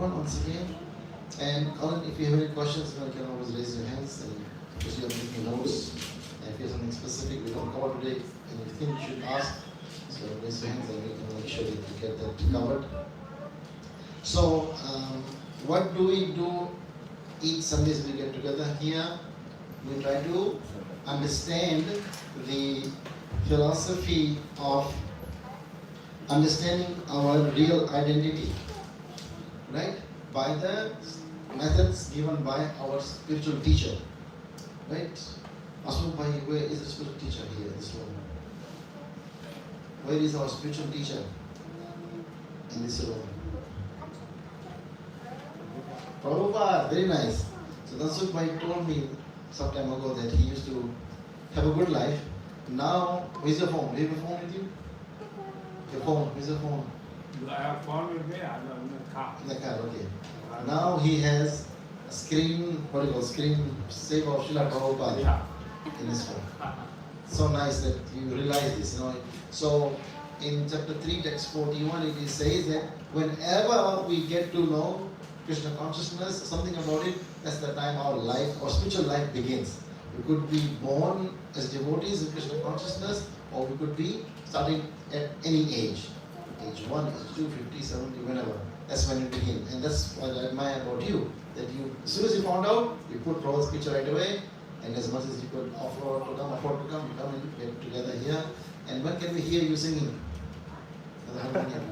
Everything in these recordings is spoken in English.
everyone once again. And Colin, if you have any questions, you can always raise your hands, and because you are making notes. And if you have something specific we don't cover today, and you think you should ask, so raise your hands, and we can make sure that you get that covered. So, what do we do each Sundays we get together here? We try to understand the philosophy of understanding our real identity, right? By the methods given by our spiritual teacher, right? Asmuk Bhai, where is the spiritual teacher here in this room? Where is our spiritual teacher in this room? Prabhupada, very nice. So Asmuk Bhai told me some time ago that he used to have a good life. Now, where's your phone? Do you have a phone with you? Your phone, where's your phone? I have phone with me, I'm in the car. In the car, okay. Now he has a screen, what do you call, screen save of Srila Prabhupada Yeah. in his phone. So nice that you realize this, you know. So in chapter 3, text 41, it says that whenever we get to know Krishna consciousness, something about it, that's the time our life, our spiritual life begins. We could be born as devotees in Krishna consciousness, or we could be starting at any age. Age 1, age 2, 50, 70, whenever. That's when you begin. And that's what I admire about you. That you, as soon as you found out, you put Prabhupada's picture right away, and as much as you could afford to come, you come and get together here. And when can we hear you singing? On the harmonium?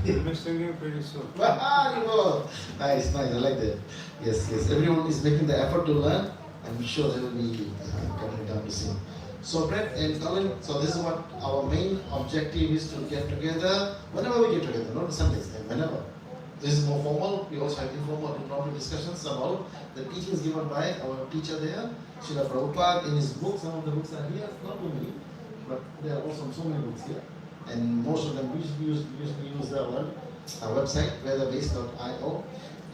We'll be singing pretty soon. Nice, I like that. Yes. Everyone is making the effort to learn. I'm sure they will be coming down to sing. So Brett and Colin, so this is what our main objective is, to get together whenever we get together, not on Sundays, and whenever. This is more formal. We also have informal and normal discussions about the teachings given by our teacher there, Srila Prabhupada, in his books. Some of the books are here, not too many, but there are also so many books here. And most of them we use our website, weatherbase.io.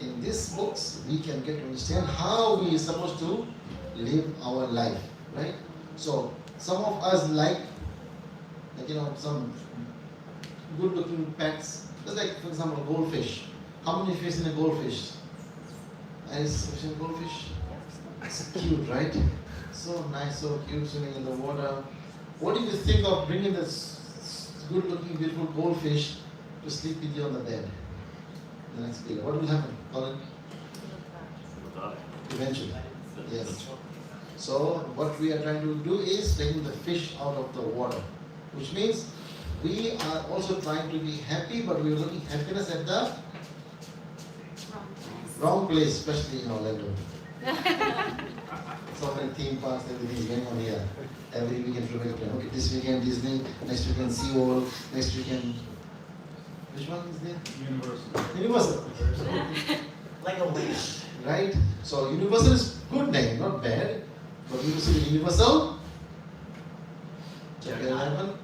In these books, we can get to understand how we are supposed to live our life, right? So, some of us like some good-looking pets. Just like, for example, goldfish. How many fish in a goldfish? Is fish in a goldfish? It's cute, right? So nice, so cute, swimming in the water. What do you think of bringing this good-looking, beautiful goldfish to sleep with you on the bed? The next day, what will happen, Colin? Eventually, yes. So what we are trying to do is taking the fish out of the water, which means we are also trying to be happy, but we are looking happiness at the wrong place, especially in Orlando. So many theme parks, everything is going on here. Every weekend we make a plan. Okay, this weekend Disney, next weekend SeaWorld, next weekend, which one is there? Universal. Like a whale. Right? So Universal is good name, not bad. But you see Universal? Chapter 11.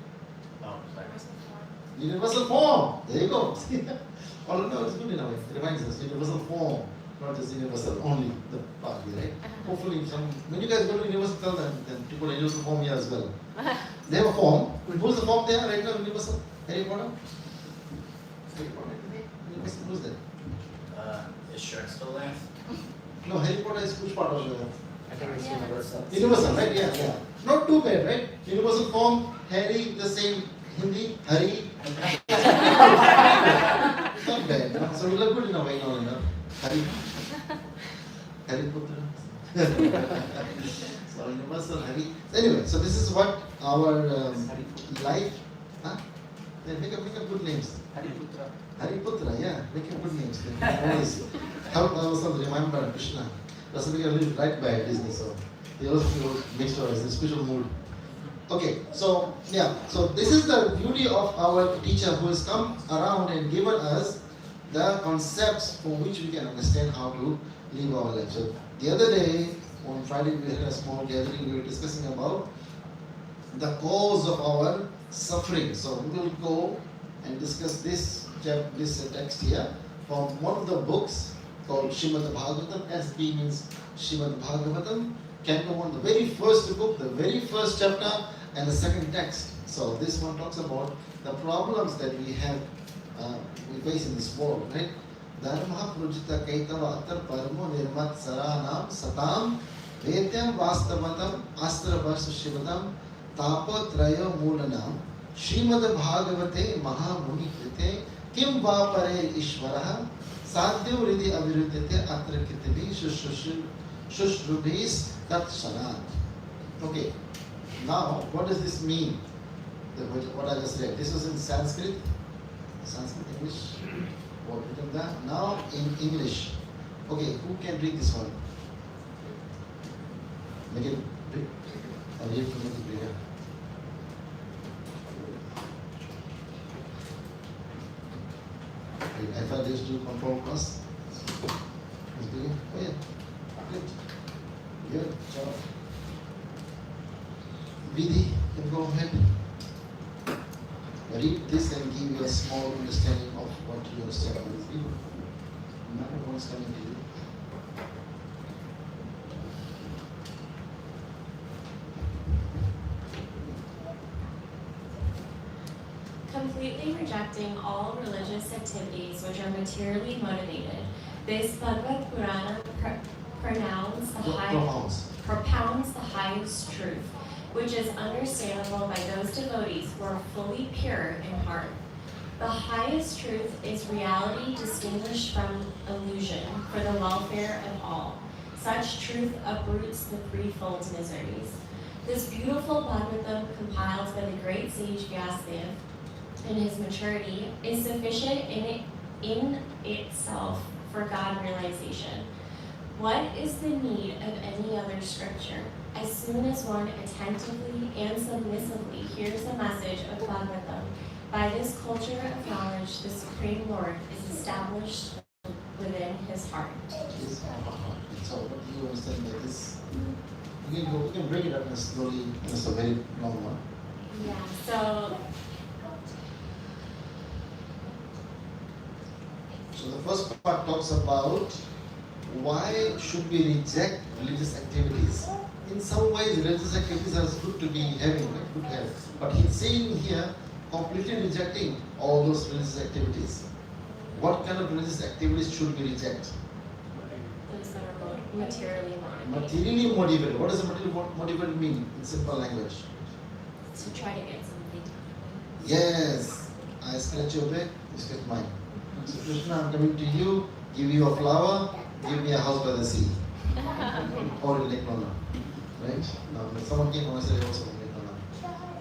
Oh, sorry. Universal form. There you go. All of that is good in a way. It reminds us, universal form, not just universal, only the party, right? Hopefully, when you guys go to Universal, tell them then to put a universal form here as well. They have a form. Who's the form there right now, Universal? Harry Potter? Universal, who's there? Is shirt still there? No, Harry Potter is which part of the... I think it's universal. Universal, right? Yeah. Not too bad, right? Universal form, Harry, the same Hindi, Hari. Not bad, no? So we look good in a way now, you know. Hari. Hari Putra. So universal, Hari. Anyway, so this is what our life. Huh? Yeah, make up good names. Hari Putra, yeah. Make up good names. Always help us remember Krishna. That's something I live right by at Disney, so they also make sure it's in a spiritual mood. Okay, so yeah, so this is the beauty of our teacher who has come around and given us the concepts for which we can understand how to live our life. So the other day, on Friday, we had a small gathering, we were discussing about the cause of our suffering. So we will go and discuss this text here from one of the books called Srimad Bhagavatam. SB means Srimad Bhagavatam. Canto 1, the very first book, the very first chapter, and the second text. So this one talks about the problems that we have we face in this world, right? Dharma prujita kaitava atar paramo nirmat saranam satam vedyam vastavatam astra varsa shivatam tapatrayo moolanam Srimad Bhagavate Mahamuni Krite Kim Vapare Ishvaraha Sadhyo Ridi Aviruddhate Atra Kitavi Shushrubhis Tat Sanat. Okay, now what does this mean? What I just read. This was in Sanskrit, English. What written there? Now in English. Okay, who can read this one? Make it big. Or you have to make it bigger. I thought this do control plus. It's bigger. Oh yeah. Good. Good job. Vidhi, you can go ahead. Read this and give you a small understanding of what you understand of this video. No matter what's coming to you. Completely rejecting all religious activities which are materially motivated, this Bhagavad Purana propounds the highest truth, which is understandable by those devotees who are fully pure in heart. The highest truth is reality distinguished from illusion for the welfare of all. Such truth uproots the threefold miseries. This beautiful Bhagavatam compiled by the great sage Vyasadeva in his maturity is sufficient in itself for God realization. What is the need of any other scripture? As soon as one attentively and submissively hears the message of Bhagavatam, by this culture of knowledge, the Supreme Lord is established within his heart. So what do you understand by this? We can break it up in a slowly, it's a very long one. Yeah, so the first part talks about why should we reject religious activities. In some ways, religious activities are good to be having, right? Good to have. But he's saying here, completely rejecting all those religious activities. What kind of religious activities should we reject? those that are materially motivated. Materially motivated. What does materially motivated mean in simple language? To try to get something. Yes. I scratch your back, you scratch mine. So Krishna, I'm coming to you, give you a flower, give me a house by the sea. Or in Lake Nona. Right? Now, when someone came, I said, also in Lake Nona.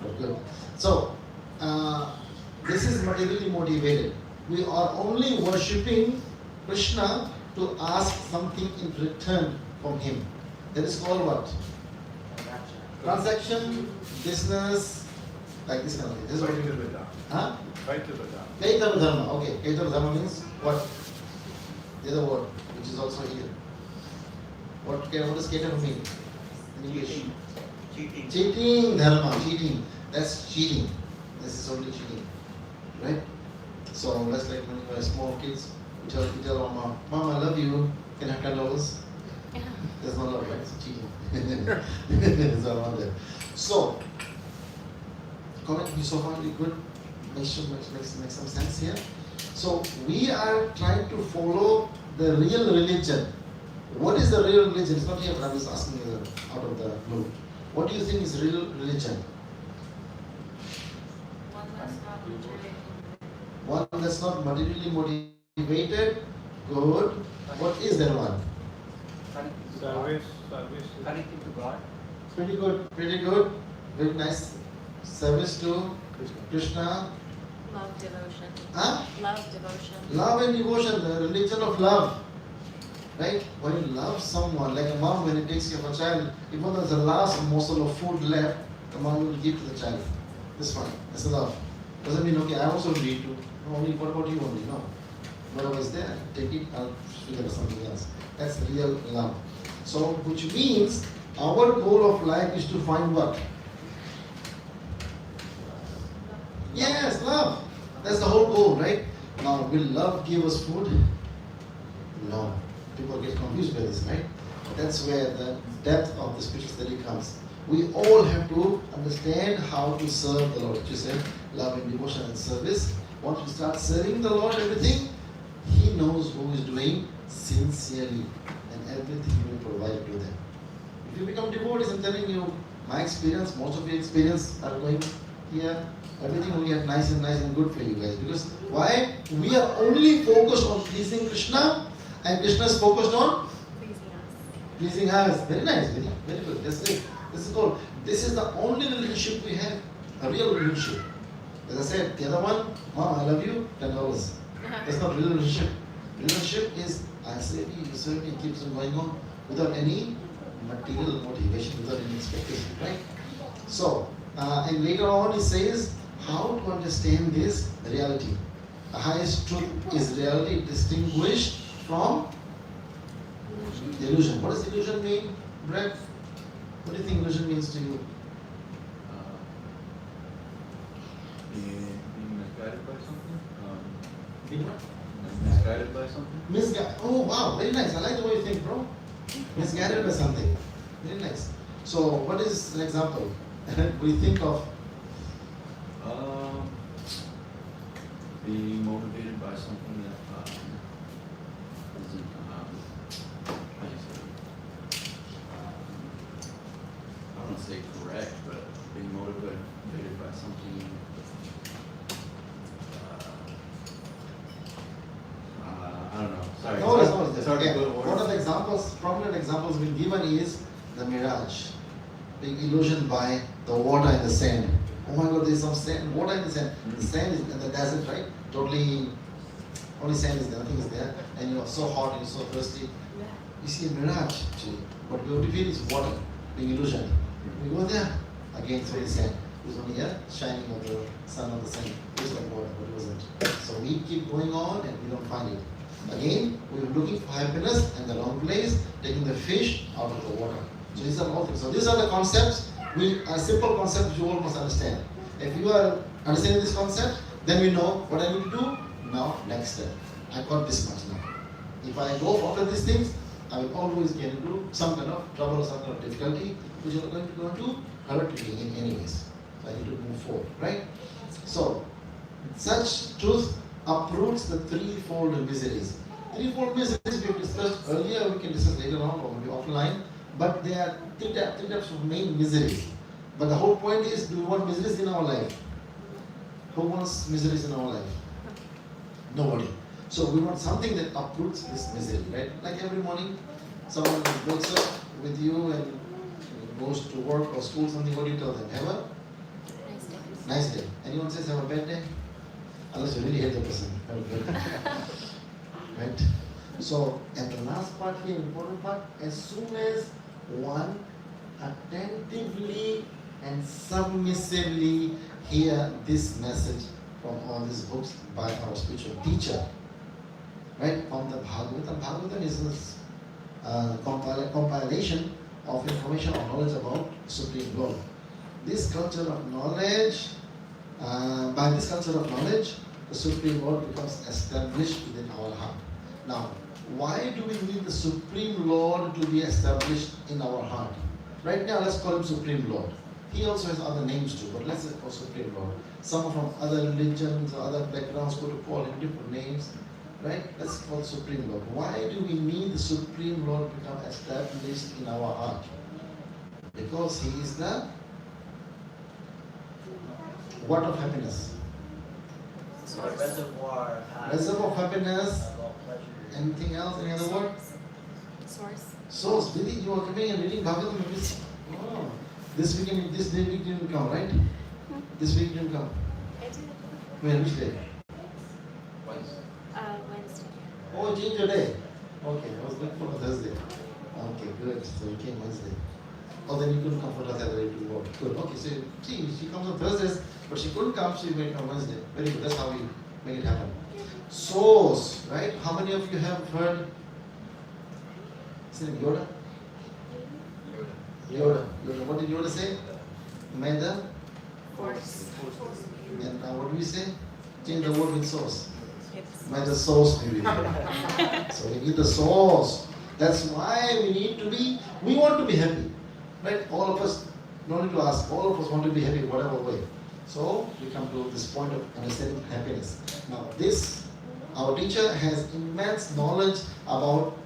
But good. So, this is materially motivated. We are only worshipping Krishna to ask something in return from him. That is called what? Transaction, business, like this kind of thing. This is what we do. Huh? Kaitava Dharma. Okay, Kaitava Dharma means what? The other word, which is also here. What does Kaitava mean in English? Cheating. Cheating Dharma, cheating. That's cheating. This is only cheating. Right? So that's like when you are small kids, you tell Mama, Mom, I love you, can I have $10? There's no love, right? It's cheating. It's around there. So, comment me so far, really good. Make some sense here. So we are trying to follow the real religion. What is the real religion? It's not here, but I'm just asking you out of the blue. What do you think is real religion? One that's not materially motivated. Good. What is that one? Service. Connecting to God. Pretty good. Pretty good. Very nice. Service to Krishna. Love, devotion. Huh? Love, devotion. Love and devotion, the religion of love. Right? When you love someone, like a mom when it takes care of a child, even though there's the last morsel of food left, the mom will give to the child. That's fine. That's love. Doesn't mean, okay, I also need to. No, only, what about you only? No. Whatever is there, take it, I'll figure out something else. That's real love. So, which means our goal of life is to find what? Yes, love. That's the whole goal, right? Now, will love give us food? No. People get confused by this, right? That's where the depth of the spiritual study comes. We all have to understand how to serve the Lord. You said love and devotion and service. once we start serving the Lord, everything, He knows who is doing sincerely, and everything He will provide to them. If you become devotees, I'm telling you, my experience, most of your experience are going here, everything will get nice and good for you guys. Because why? We are only focused on pleasing Krishna, and Krishna is focused on pleasing us. Very nice, very good. That's it. This is good. This is the only relationship we have, a real relationship. As I said, the other one, Mom, I love you, $10. That's not real relationship. Relationship is, I serve you, you serve me, it keeps on going on without any material motivation, without any expectation, right? So, and later on he says, how to understand this reality. The highest truth is reality distinguished from illusion. What does illusion mean, Brett? What do you think illusion means to you? Being misguided by something. Being what? Misguided by something. Misguided. Oh wow, very nice. I like the way you think, bro. Misguided by something. Very nice. So, what is an example? We think of Being motivated by something that isn't, how do you say, I don't want to say correct, but being motivated by something, I don't know. Sorry. no, It's hard to put One words. of the examples, prominent examples being given is the mirage, being illusioned by the water in the sand. Oh my God, there's some sand, water in the sand. The sand is in the desert, right? Totally, only sand is there, nothing is there, and you're so hot and you're so thirsty. You see a mirage actually. What we feel is water, being illusion. We go there, again it's very sand. It was only a shining of the sun on the sand. It was like water, but it wasn't. So we keep going on and we don't find it. Again, we were looking for happiness in the wrong place, taking the fish out of the water. So these are all things. So these are the concepts, a simple concept you all must understand. If you are understanding this concept, then we know what I need to do. Now, next step. I got this much now. If I go after these things, I will always get into some kind of trouble or some kind of difficulty, which is going to hurt me in any ways. So I need to move forward, right? So, such truth uproots the threefold miseries. Threefold miseries we have discussed earlier, we can discuss later on or maybe offline, but there are three types of main miseries. But the whole point is, do we want miseries in our life? Who wants miseries in our life? Nobody. So we want something that uproots this misery, right? Like every morning, someone wakes up with you and goes to work or school, something, what do you tell them? Have a nice day. Anyone says have a bad day? Unless you really hate the person. Have a bad day. Right? So, and the last part here, important part, as soon as one attentively and submissively hear this message from all these books by our spiritual teacher, right? From the Bhagavatam. Bhagavatam is a compilation of information or knowledge about Supreme Lord. This culture of knowledge, by this culture of knowledge, the Supreme Lord becomes established within our heart. Now, why do we need the Supreme Lord to be established in our heart? Right now, let's call him Supreme Lord. He also has other names too, but let's call Supreme Lord. Some from other religions or other backgrounds go to call him different names, right? Let's call Supreme Lord. Why do we need the Supreme Lord to become established in our heart? Because he is the what of happiness? Reservoir. Reservoir of happiness. Of all pleasure. Anything else? Any other word? Source. So, really, you are coming and reading Bhagavatam every oh. This week didn't come, right? This week didn't come. I did. When, which day? Wednesday. Oh, change your day. Okay, I was looking for Thursday. Okay, good. So you came Wednesday. Oh, then you couldn't come for Saturday to work. Good. Okay, so see, she comes on Thursdays, but she couldn't come, so you made it on Wednesday. Very good. That's how we make it happen. Source, right? How many of you have heard? Is it Yoda? Yoda. What did Yoda say? May the Force. and now what do we say? Change the word with source. May the source be with you. So we need the source. That's why we want to be happy. Right? All of us, no need to ask, all of us want to be happy in whatever way. So we come to this point of understanding happiness. Now this, our teacher has immense knowledge about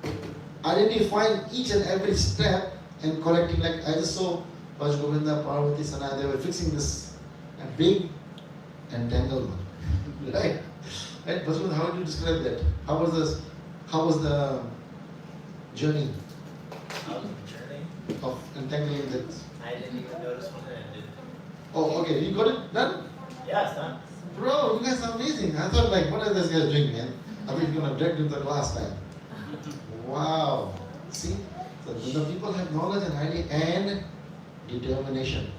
identifying each and every step and collecting. Like I just saw Raj Govinda, Parvati, Sanaya, they were fixing this a big entanglement. Right? Right? Bhaswan, how would you describe that? How was this? How was the journey Journey. of entangling that? I didn't even notice when it ended. Oh, okay. You got it done? Yeah, it's done. Bro, you guys are amazing. I thought like, what are these guys doing, man? I thought you're gonna drag into the class time. Wow. See? So the people have knowledge and idea and determination.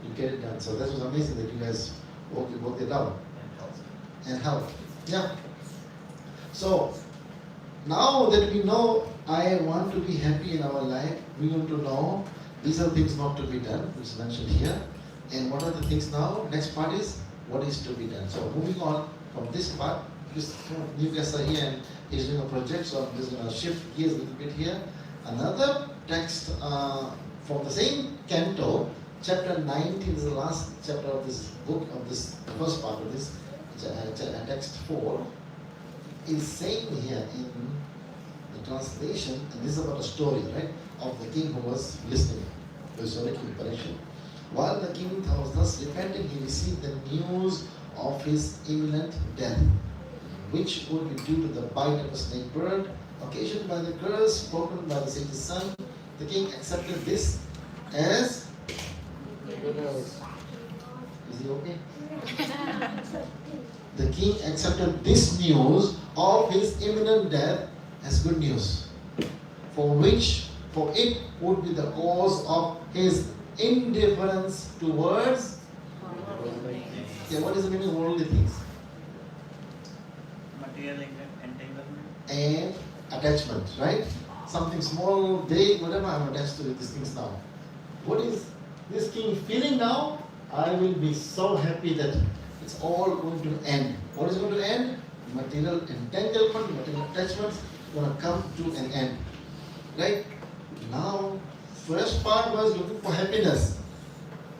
You get it done. So that was amazing that you guys worked it out. And help. Yeah. So now that we know I want to be happy in our life, we want to know these are things not to be done, which is mentioned here. And what are the things now? Next part is what is to be done. So moving on from this part, this new guests are here and he's doing a project, so I'm just going to shift gears a little bit here. Another text from the same canto, chapter 19 is the last chapter of this book, of this first part of this, text 4, is saying here in the translation, and this is about a story, right, of the king who was listening. While the king was thus repenting, he received the news of his imminent death, which would be due to the bite of a snake bird, occasioned by the curse spoken by the sage's son. The king accepted this as... Is he okay? The king accepted this news of his imminent death as good news, for it would be the cause of his indifference towards. Okay, what is the meaning of worldly things? Material entanglement. And attachment, right? Something small, big, whatever, I'm attached to these things now. What is this king feeling now? I will be so happy that it's all going to end. What is going to end? Material entanglement, material attachments going to come to an end. Right? Now, first part was looking for happiness.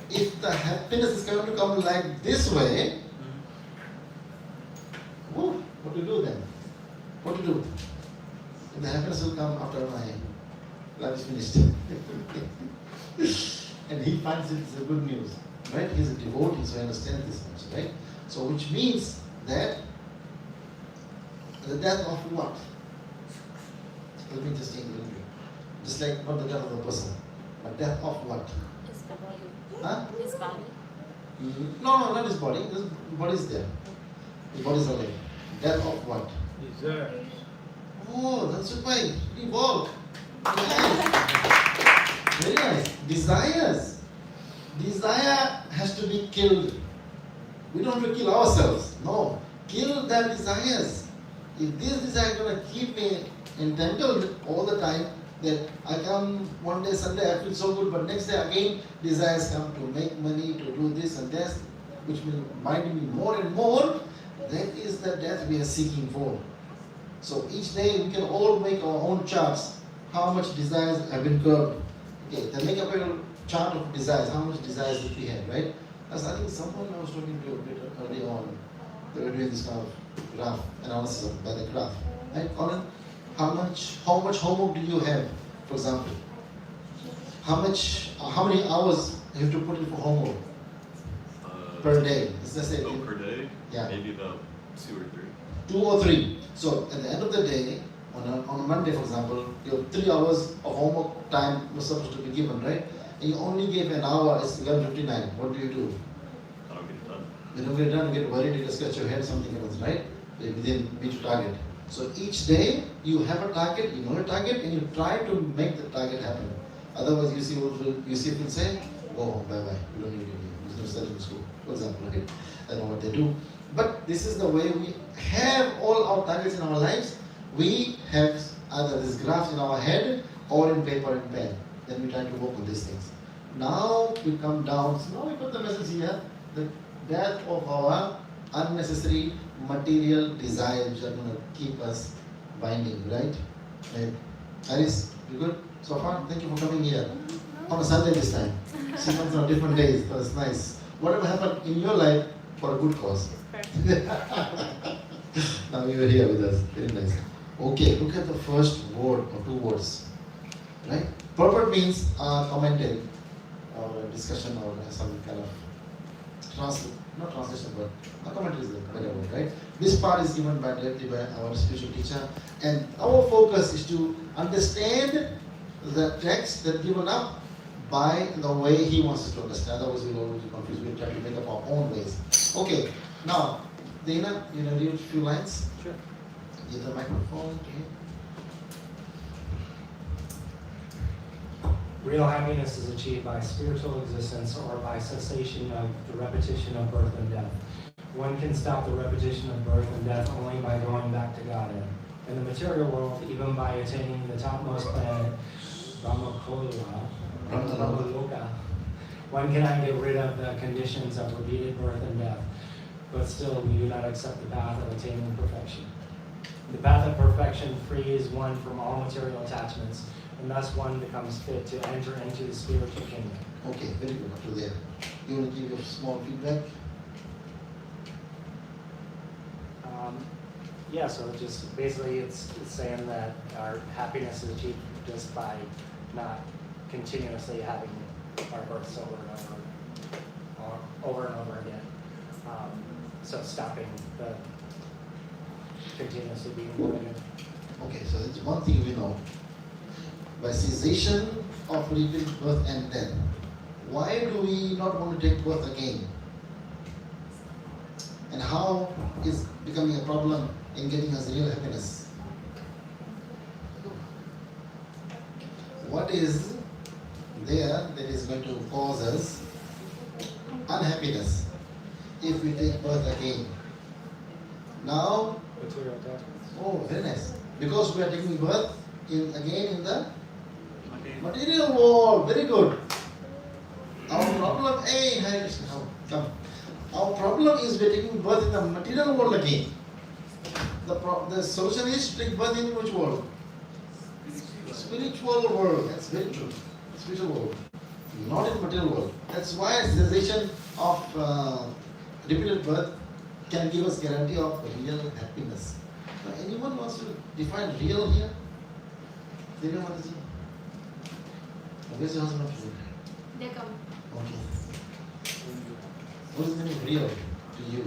If the happiness is going to come like this way, what to do then? What to do? If the happiness will come after my life is finished. And he finds it as a good news. Right? He's a devotee, so he understands this much, right? So which means that the death of what? Let me just think a little bit. Just like not the death of the person, but death of what? His body. Huh? His body. No, not his body. His body is there. His body is alive. Death of what? Desires. Oh, that's why we walk. Nice. Very nice. Desires. Desire has to be killed. We don't have to kill ourselves. No. Kill their desires. If this desire is going to keep me entangled all the time, that I come one day, Sunday, I feel so good, but next day again, desires come to make money, to do this and that, which will bind me more and more. That is the death we are seeking for. So each day we can all make our own charts. How much desires have been curbed. Okay, then make up a chart of desires. How much desires did we have, right? As I think someone I was talking to a bit early on, they were doing this kind of graph analysis by the graph. Right, Colin? How much homework do you have, for example? How many hours you have to put in for homework per day? Let's say per day? Yeah. Maybe about 2 or 3. 2 or 3. So at the end of the day, on a Monday, for example, your 3 hours of homework time was supposed to be given, right? And you only gave an hour, it's 11:59. What do? I don't get it done. You don't get it done, you get worried, you scratch your head, something happens, right? Within beat your target. So each day you have a target, you know your target, and you try to make the target happen. Otherwise, you see will say, go home, bye bye. We don't need you. There's no study in school, for example. Right? I don't know what they do. But this is the way we have all our targets in our lives. We have either this graph in our head or in paper and pen. Then we try to work on these things. Now we come down. So now we put the message here: the death of our unnecessary material desires which are going to keep us binding, right? Alice, you good so far? Thank you for coming here on a Sunday this time. Sometimes on different days, but it's nice. whatever happened in your life for a good cause. Now you are here with us. Very nice. Okay, look at the first word or two words. Right? Purport means commentary or discussion or some kind of not translation, but a commentary is the better word, right? This part is given directly by our spiritual teacher, and our focus is to understand the text that given up by the way he wants us to understand. Otherwise, we'll always be confused. We'll try to make up our own ways. Okay, now, Dana, you know, read a few lines. Sure. Get the microphone. Okay. Real happiness is achieved by spiritual existence or by cessation of the repetition of birth and death. One can stop the repetition of birth and death only by going back to Godhead. In the material world, even by attaining the topmost planet, Brahmaloka, one cannot get rid of the conditions of repeated birth and death, but still we do not accept the path of attaining perfection. The path of perfection frees one from all material attachments, and thus one becomes fit to enter into the spiritual kingdom. Okay, very good. Up to there. You want to give a small feedback? Yeah, so just basically it's saying that our happiness is achieved just by not continuously having our births over and over again. So stopping the continuously being born. Okay, so that's one thing we know. By cessation of repeated birth and death, why do we not want to take birth again? And how is becoming a problem in getting us real happiness? What is there that is going to cause us unhappiness if we take birth again? Now, Material attachments. oh, very nice. Because we are taking birth again in the material world. Very good. Our problem, hey, Hare Krishna, come. Our problem is we are taking birth in the material world again. The solution is to take birth in which world? Spiritual world. That's very true. Spiritual world. Not in material world. That's why cessation of repeated birth can give us guarantee of real happiness. Now, anyone wants to define real here? Divya Mataji? Where's your husband? They come. Okay. What is the meaning of real to you?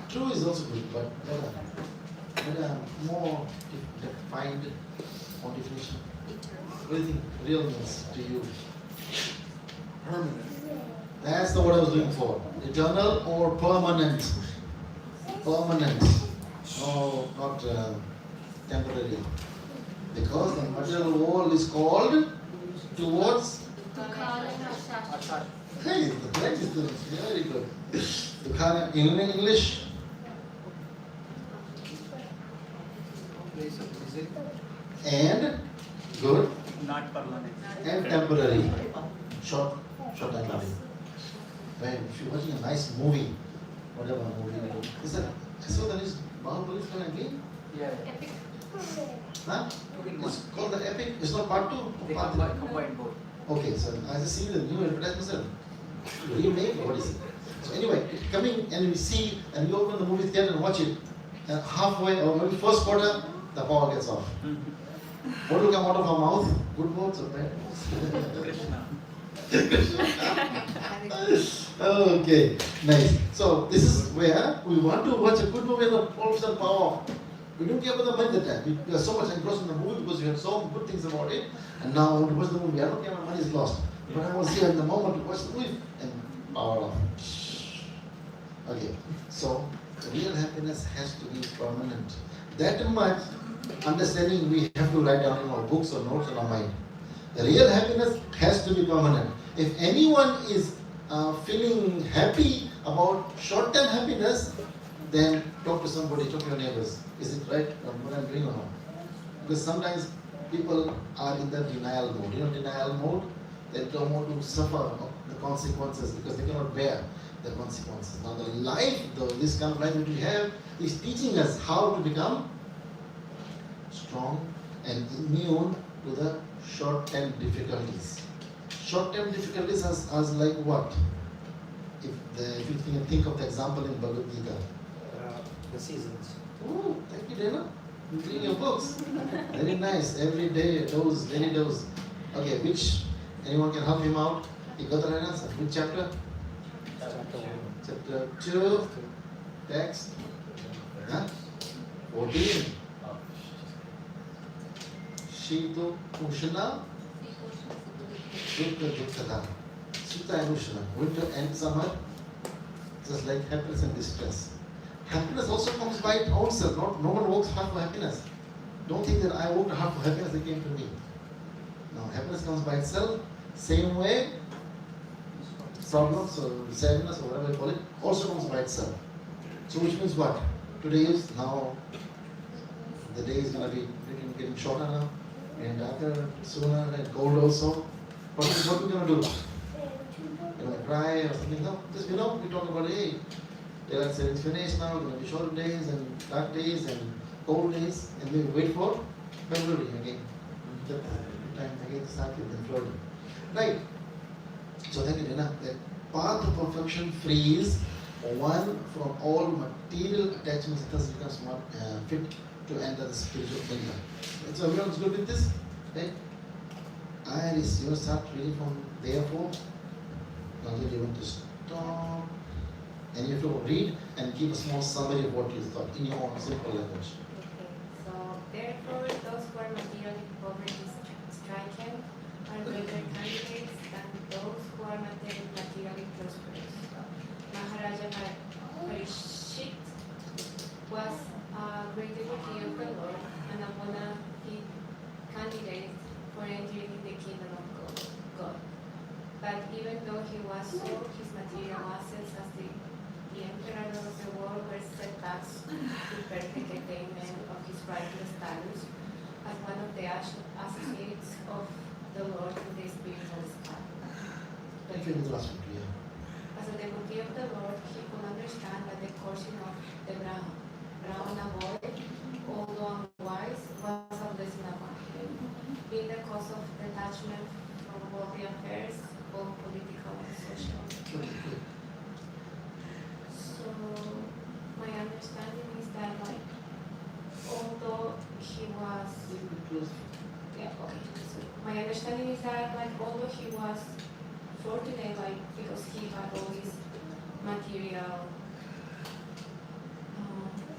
True is also good, but better more defined or definition. What do you think real means to you? Permanent. That's the word I was looking for. Eternal or permanent? Permanent. No, not temporary. Because the material world is called towards. Hey, that is very good. Dukkha in English. And good Not permanent. and temporary. Short time living. When if you're watching a nice movie, whatever movie, is that I saw that is Bahubali is coming again? Epic. Huh? It's called the epic. It's not part 2. They Part three. combine both. Okay, so I just see the new advertisement. Remake, what is it? So anyway, coming and we see and we open the movie theater and watch it, and halfway or maybe first quarter, the power gets off. What will come out of our mouth? Good words or bad words? Krishna. Okay, nice. So this is where we want to watch a good movie and all of a sudden power off. We don't care about the money that time. We are so much engrossed in the movie because we had so good things about it. And now I want to watch the movie. I don't care my money is lost. But I was here in the moment to watch the movie and power off. Okay, so real happiness has to be permanent. That much understanding we have to write down in our books or notes in our mind. The real happiness has to be permanent. If anyone is feeling happy about short-term happiness, then talk to somebody, talk to your neighbors. Is it right what I'm doing or not? Because sometimes people are in the denial mode. You know, denial mode? They don't want to suffer the consequences because they cannot bear the consequences. Now the life, this kind of life that we have, is teaching us how to become strong and immune to the short-term difficulties. Short-term difficulties as like what? If you can think of the example in Bhagavad Gita. The seasons. Oh, thank you, Dana. You read your books. Very nice. Every day, dose, daily dose. Okay, anyone can help him out? You got the right answer. Which chapter? Chapter 1. Chapter 2. Text. Huh? 14. Shito Ushana. Dukha Dukkada. Shita and Ushana. Winter and summer. Just like happiness and distress. Happiness also comes by its own self. No one works hard for happiness. Don't think that I worked hard for happiness, it came to me. No, happiness comes by itself. Same way, problems or sadness or whatever you call it, also comes by itself. So which means what? Today is now, the day is going to be getting shorter now, and darker, sooner, and cold also. What are we going to do? You're going to cry or something? No, just we talk about, hey, daylight savings finished now, going to be short days and dark days and cold days, and we wait for February again. The time again to start with in Florida. Right. So thank you, Dana. The path to perfection frees one from all material attachments, thus becomes more fit to enter the spiritual kingdom. So everyone's good with this? Right? Iris, you start reading from therefore. Now you want to stop. And you have to read and give a small summary of what you thought in your own simple language. Okay, so therefore those who are materially poverty stricken are greater candidates than those who are materially prosperous. Maharaja Parishit was a great devotee of the Lord and a bona-fide candidate for entering the kingdom of God. But even though he was so, his material assets as the emperor of the world were setbacks to perfect attainment of his rightful status as one of the associates of the Lord in the spiritual sky. Thank you, last one, yeah. As a devotee of the Lord, he could understand that the coursing of the Brahmana boy, although unwise, was a blessing upon him, being the cause of detachment from worldly affairs, both political and social. So my understanding is that although he was my understanding is that although he was fortunate because he had all these material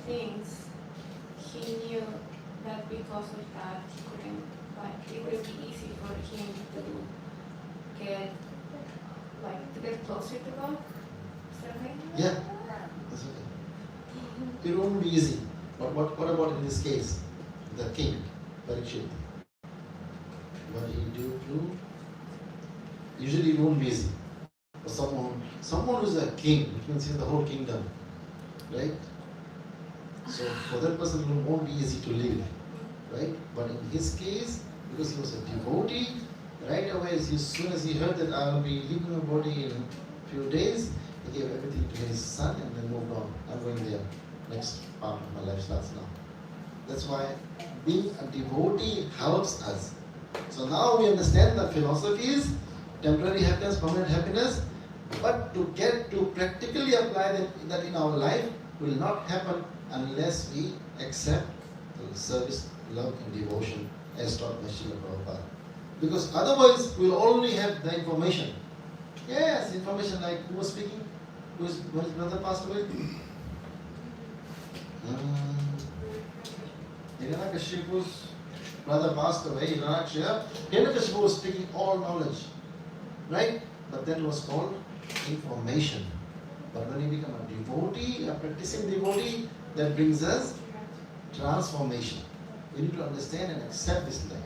things, he knew that because of that he couldn't it would be easy for him to get closer to God. Is that right? Yeah, that's okay. It won't be easy. But what about in this case? The king, Parikshit. What did he do? Usually it won't be easy. For someone who's a king, which means he's the whole kingdom. Right? So for that person it won't be easy to live. Right? But in his case, because he was a devotee, right away as soon as he heard that I will be leaving my body in a few days, he gave everything to his son and then moved on. I'm going there. Next part of my life starts now. That's why being a devotee helps us. So now we understand the philosophy is temporary happiness, permanent happiness, but to get to practically apply that in our life will not happen unless we accept the service, love and devotion as taught by Srila Prabhupada. Because otherwise we'll only have the information. Yes, information like who was speaking, when his brother passed away. Hiranyakashipu's brother passed away, Hiranyakashipu was speaking all knowledge. Right? But that was called information. But when you become a devotee, a practicing devotee, that brings us transformation. We need to understand and accept this life.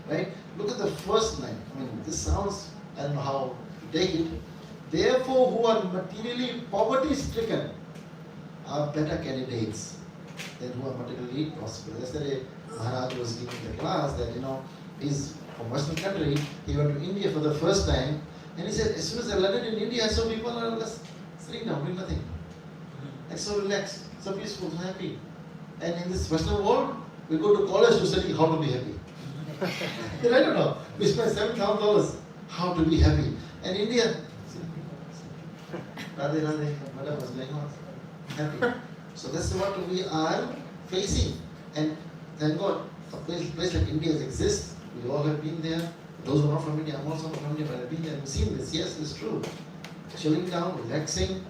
Right? Look at the first line. I mean, this sounds, I don't know how to take it. Therefore, who are materially poverty-stricken are better candidates than who are materially prosperous. Yesterday, Maharaj was giving the class that, he's from Western country. He went to India for the first time. And he said, as soon as I landed in India, I saw people are just sitting down, doing nothing. And so relaxed, so peaceful, so happy. And in this Western world, we go to college to study how to be happy. I don't know. We spend $7,000. how to be happy. And India, Radhe Radhe, whatever was going on, happy. So that's what we are facing. And thank God, a place like India exists. We all have been there. Those who are not from India, I'm also not from India, but I've been there and seen this. Yes, it's true. Chilling down, relaxing,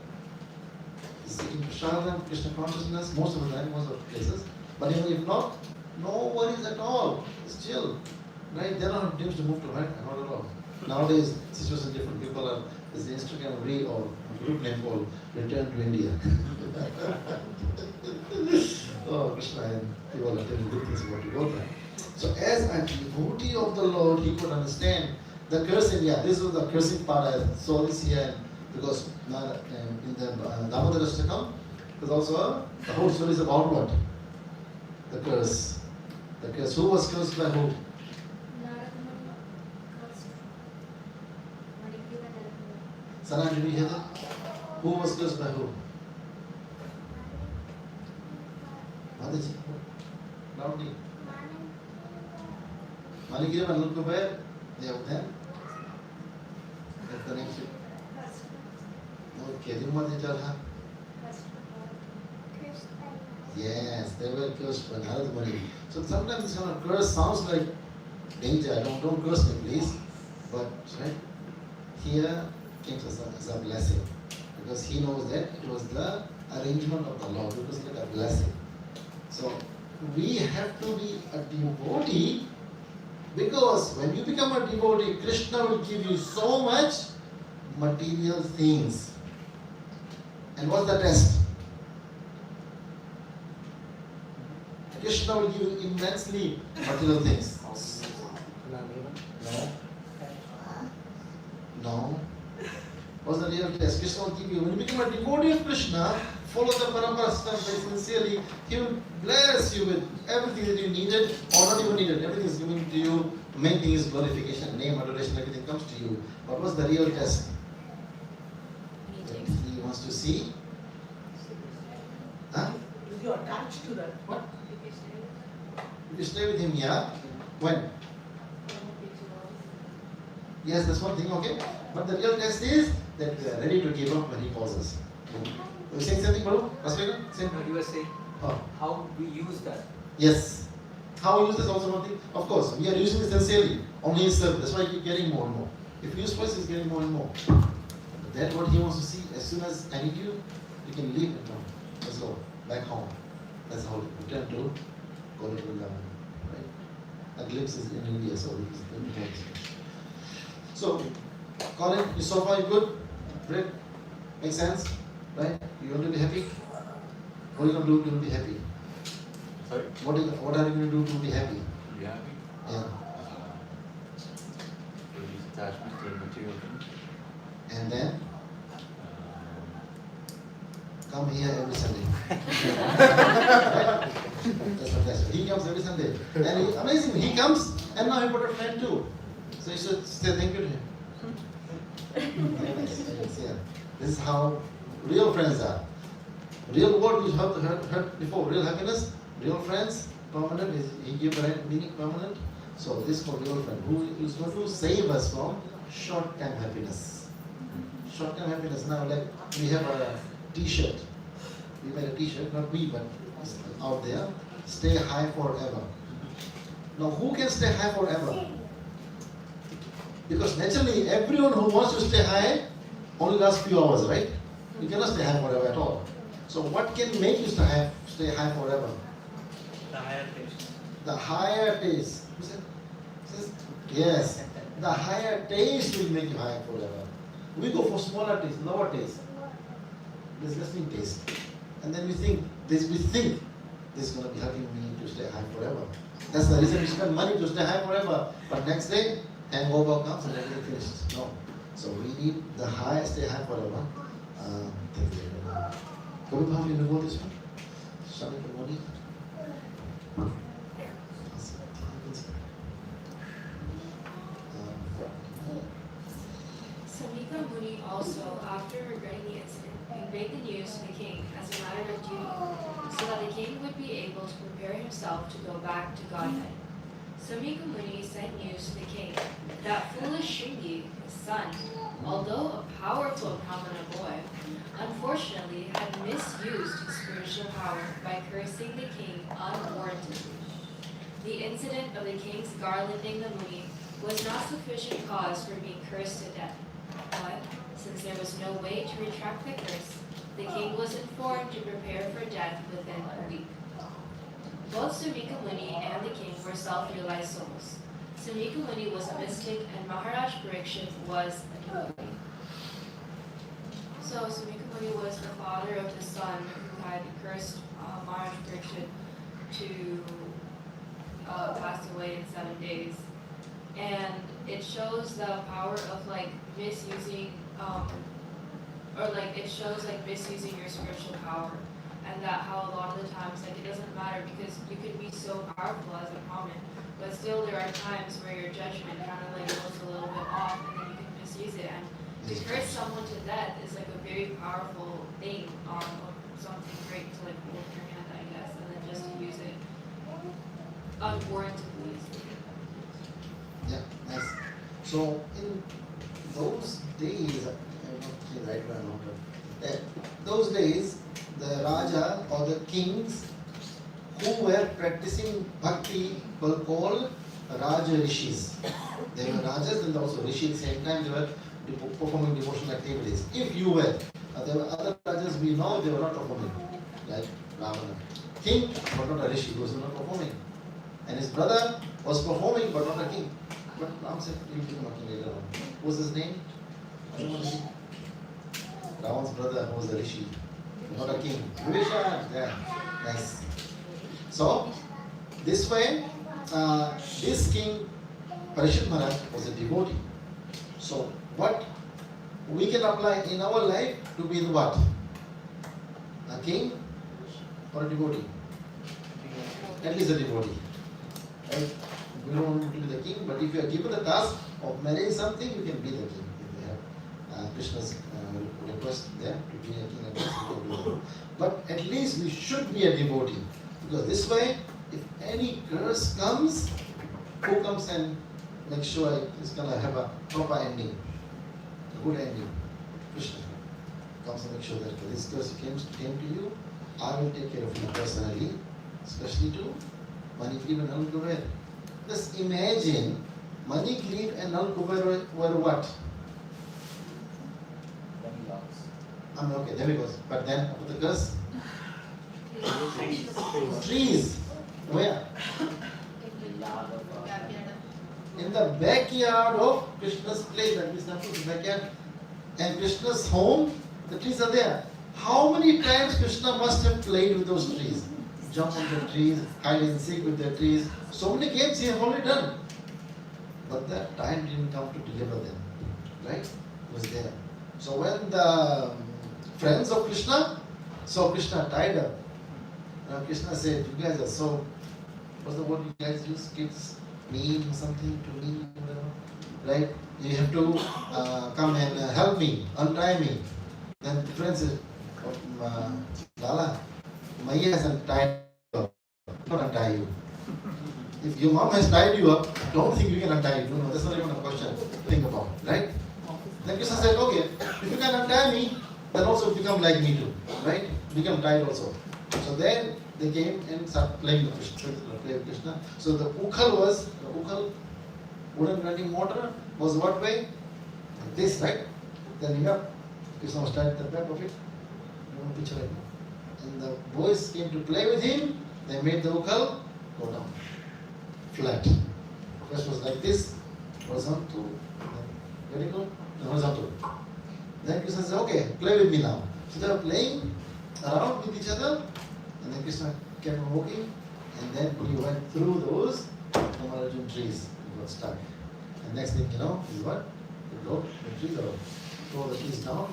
seeking Prashadam, Krishna consciousness, most of the time, most of the places. But even if not, no worries at all. It's chill. Right? There are no dreams to move to, right? Not at all. Nowadays, situation is different. People are, there's the Instagram reel or group name called Return to India. Oh, Krishna, and people are telling good things about you. Right? So, as a devotee of the Lord, he could understand the cursing. Yeah, this was the cursing part. I saw this here because in the Damodara Ashtakam, there's also the whole story is about what? The curse. The curse. Who was cursed by who? Saran, did you hear that? Who was cursed by who? Mataji. Loudly. Malikira and look where they have them. That's the next. Okay, yes, they were cursed by Narad Muni. So sometimes this kind of curse sounds like danger. Don't curse me, please. But right here came as a blessing. Because he knows that it was the arrangement of the Lord. It was like a blessing. So we have to be a devotee, because when you become a devotee, Krishna will give you so much material things. And what's the test? Krishna will give you immensely material things. No. No. What's the real test? Krishna will give you. When you become a devotee of Krishna, follow the parampara system very sincerely, he will bless you with everything that you needed or not even needed. Everything is given to you. The main thing is glorification, name, adoration, everything comes to you. But what's the real test? He wants to see. Huh? If you are attached to that, What? If you stay with him, yeah. When? Yes, that's one thing, okay. But the real test is that we are ready to give up when he calls us. You saying something, Baru? Rasvega? Same. no, you were saying Oh. how we use that. Yes. How we use this also one thing. Of course, we are using it sincerely. Only his service. That's why you keep getting more and more. If you use first, he's getting more and more. But that's what he wants to see. As soon as I need you, you can leave and come. Let's go. Back home. That's how we return to Golden Vrindavan. Right? A glimpse is in India, so we can. So, Colin, you so far you good? Great? Makes sense? Right? You want to be happy? What are you going to do to be happy? Sorry? What are you going to do to be happy? Be happy? Yeah. Release attachment to material things. And then come here every Sunday. Right? That's fantastic. He comes every Sunday. And he, amazing, he comes and now he brought a friend too. So you should say thank you to him. Very nice. Yeah. This is how real friends are. Real word we heard before, real happiness, real friends, permanent, he gave the right meaning, permanent. So this is called real friend, who is going to save us from short-term happiness. Short-term happiness. Now, like we have a T-shirt. We made a T-shirt, not we, but out there. Stay high forever. Now, who can stay high forever? Because naturally, everyone who wants to stay high only lasts few hours, right? You cannot stay high forever at all. So, what can make you stay high forever? The higher taste. The higher taste. Who said? Yes. The higher taste will make you high forever. We go for smaller taste, lower taste. Disgusting taste. And then we think this is going to be helping me to stay high forever. That's the reason we spend money to stay high forever. But next day, hangover comes and everything finishes. No. So we need the high, stay high forever. Thank you. Gopal, you know this one? Shami Pramoni? Samika Muni also, after regretting the incident, conveyed the news to the king as a matter of duty, so that the king would be able to prepare himself to go back to Godhead. Sumika Muni sent news to the king that foolish Shringi, his son, although a powerful and prominent boy, unfortunately had misused his spiritual power by cursing the king unwarrantedly. The incident of the king's garlanding the Muni was not sufficient cause for being cursed to death, but since there was no way to retract the curse, the king was informed to prepare for death within a week. Both Sumika Muni and the king were self-realized souls. Sumika Muni was a mystic and Maharaj Parikshit was a devotee. So Sumika Muni was the father of the son who had cursed Maharaj Parikshit to pass away in 7 days. And it shows the power of like misusing, it shows like misusing your spiritual power. And that how a lot of the times, like it doesn't matter because you can be so powerful as a Brahmin, but still there are times where your judgment kind of like goes a little bit off and then you can misuse it. And to curse someone to death is like a very powerful thing, something great to like hold in your hand, I guess, and then just to use it unwarrantably. Yeah, nice. So in those days, I'm not saying right now, but those days, the Raja or the kings who were practicing bhakti were called Raja Rishis. They were Rajas and also Rishi at the same time, they were performing devotional activities. If you were, there were other Rajas we know they were not performing, like Ravana. King, but not a Rishi, he was not performing. And his brother was performing, but not a king. But Ram said, he will become a king later on. What was his name? Ravan's brother was a Rishi. Not a king. Vibhishan. Yeah. Nice. So, this way, this king, Parishit Maharaj, was a devotee. So, what we can apply in our life to be the what? A king or a devotee? At least a devotee. Right? We don't want to be the king, but if you are given the task of marrying something, you can be the king. If you have Krishna's request there to be a king, you can do that. But at least we should be a devotee, because this way, if any curse comes, who comes and make sure it's gonna have a proper ending, a good ending? Krishna comes and make sure that this curse came to you, I will take care of you personally, especially to Manikleep and Nal Kuber. Just imagine Manikleep and Nal Kuber were what? Okay, there we go. But then after the curse? Trees. Where? In the backyard of Krishna's place, that means Krishna's backyard. And Krishna's home, the trees are there. How many times Krishna must have played with those trees? Jump on the trees, hide and seek with the trees. So many games he has already done. But the time didn't come to deliver them. Right? It was there. So when the friends of Krishna saw Krishna tied up, Krishna said, you guys are so, what's the word you guys use? Kids mean something to me, whatever. Right? You have to come and help me, untie me. Then the friend said, Lala, Maya hasn't tied you up. Not untie you. If your mom has tied you up, don't think you can untie you. No, that's not even a question to think about. Right? Then Krishna said, okay, if you can untie me, then also become like me too. Right? Become tied also. So then they came and started playing with Krishna. So the ukhal, wooden running water, was what way? Like this, right? Then you have Krishna was tied at the back of it. You want to picture right now. And the boys came to play with him. They made the ukhal go down. Flat. First was like this, horizontal, very good, and horizontal. Then Krishna said, okay, play with me now. So they were playing around with each other, and then Krishna kept on walking, and then he went through those Kamarajun trees. He got stuck. And next thing you know, is what? He broke the trees out, throw the trees down,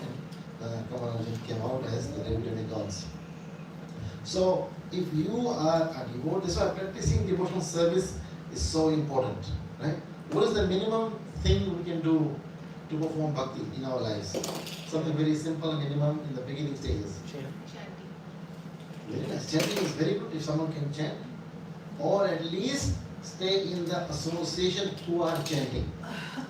and Kamarajun came out as the demigods. So, if you are a devotee, that's why practicing devotional service is so important, right? What is the minimum thing we can do to perform bhakti in our lives? Something very simple and minimum in the beginning stages. Very nice. Chanting is very good if someone can chant. Or at least stay in the association who are chanting.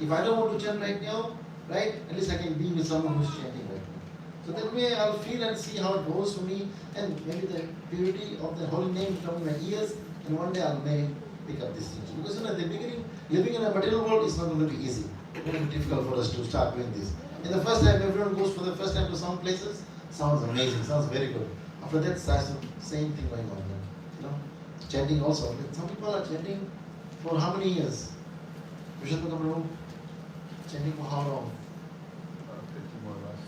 If I don't want to chant right now, right, at least I can be with someone who's chanting right now. So that way I'll feel and see how it goes for me, and maybe the purity of the holy name will come in my ears, and one day I may pick up these things. Because at the beginning, living in a material world is not going to be easy. It's going to be difficult for us to start doing this. In the first time, everyone goes for the first time to some places, sounds amazing, sounds very good. After that, starts the same thing going on. You know, chanting also. Some people are chanting for how many years? Chanting for how long?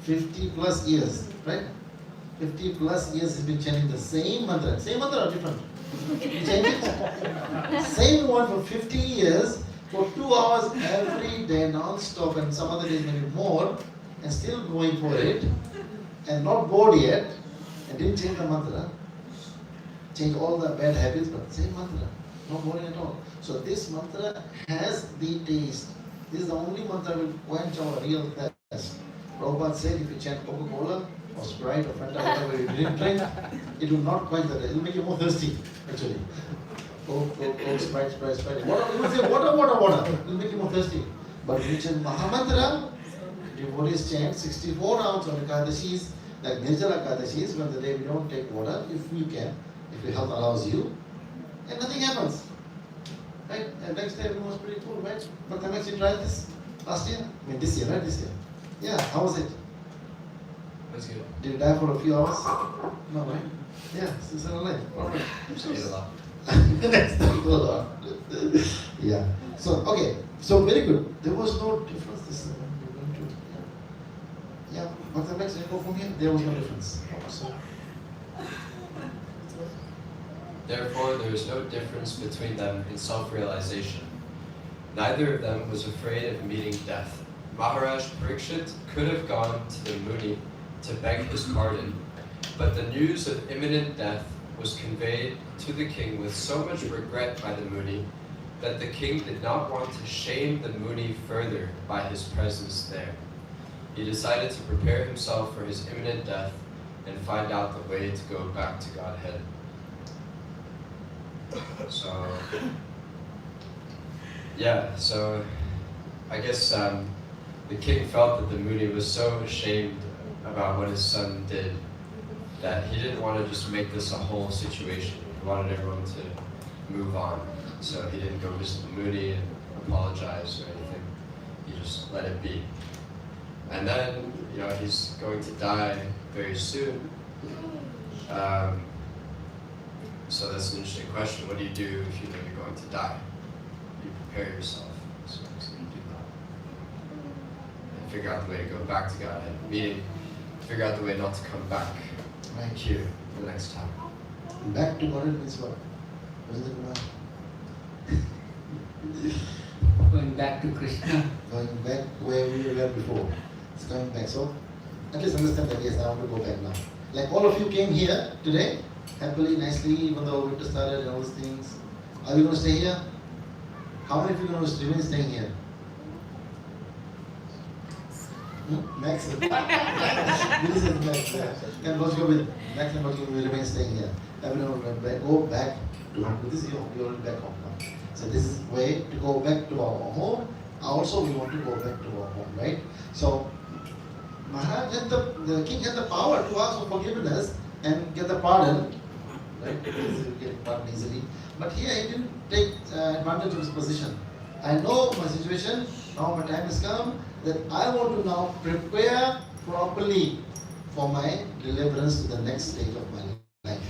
50 plus years, right? 50 plus years he's been chanting the same mantra. Same mantra or different? Chanting same one for 50 years, for 2 hours every day non-stop, and some other days maybe more, and still going for it, and not bored yet, and didn't change the mantra. Change all the bad habits, but same mantra. Not boring at all. So this mantra has the taste. This is the only mantra will quench our real thirst. Prabhupada said if you chant Coca-Cola or Sprite or Fanta, whatever you didn't drink, it will not quench that. It will make you more thirsty, actually. Coke, Sprite. Water, you will say water. It will make you more thirsty. But if you chant Mahamantra, devotees chant 64 rounds on Ekadashis, like Nirjala Ekadashis, when the day we don't take water, if we can, if your health allows you, and nothing happens. Right? And next day everyone was pretty cool, right? But then actually tried this last year? I mean this year, right? This year. Yeah, how was it? That's good. Did you die for a few hours? No, right? Yeah, still alive. Alright. Ate a lot. Next time go on. Yeah. So, okay. So, very good. There was no difference. This is what we're going to. Yeah. But the next go from here, there was no difference. So, Therefore, there is no difference between them in self-realization. Neither of them was afraid of meeting death. Maharaj Parikshit could have gone to the Muni to beg his pardon, but the news of imminent death was conveyed to the king with so much regret by the Muni that the king did not want to shame the Muni further by his presence there. He decided to prepare himself for his imminent death and find out the way to go back to Godhead. So, yeah, so I guess the king felt that the Muni was so ashamed about what his son did that he didn't want to just make this a whole situation. He wanted everyone to move on. So he didn't go visit the Muni and apologize or anything. He just let it be. And then, he's going to die very soon. So that's an interesting question. What do you do if you know you're going to die? You prepare yourself. So you do that. And figure out the way to go back to Godhead. Meaning, figure out the way not to come back right here the next time. Back to Godhead means what? What is it about? Going back to Krishna. Going back where we were before. It's going back. So, at least understand that, yes, I want to go back now. Like all of you came here today, happily, nicely, even though winter started and all these things. Are you going to stay here? How many of you are going to remain staying here? Max. This is Max. Yeah. And let's go with Max and Bhakti will remain staying here. Everyone will go back to home. This is you're already back home now. So this is way to go back to our home. Also, we want to go back to our home, right? So Maharaj had the king had the power to ask for forgiveness and get the pardon, right? Because he get pardon easily. But here he didn't take advantage of his position. I know my situation. Now my time has come that I want to now prepare properly for my deliverance to the next stage of my life.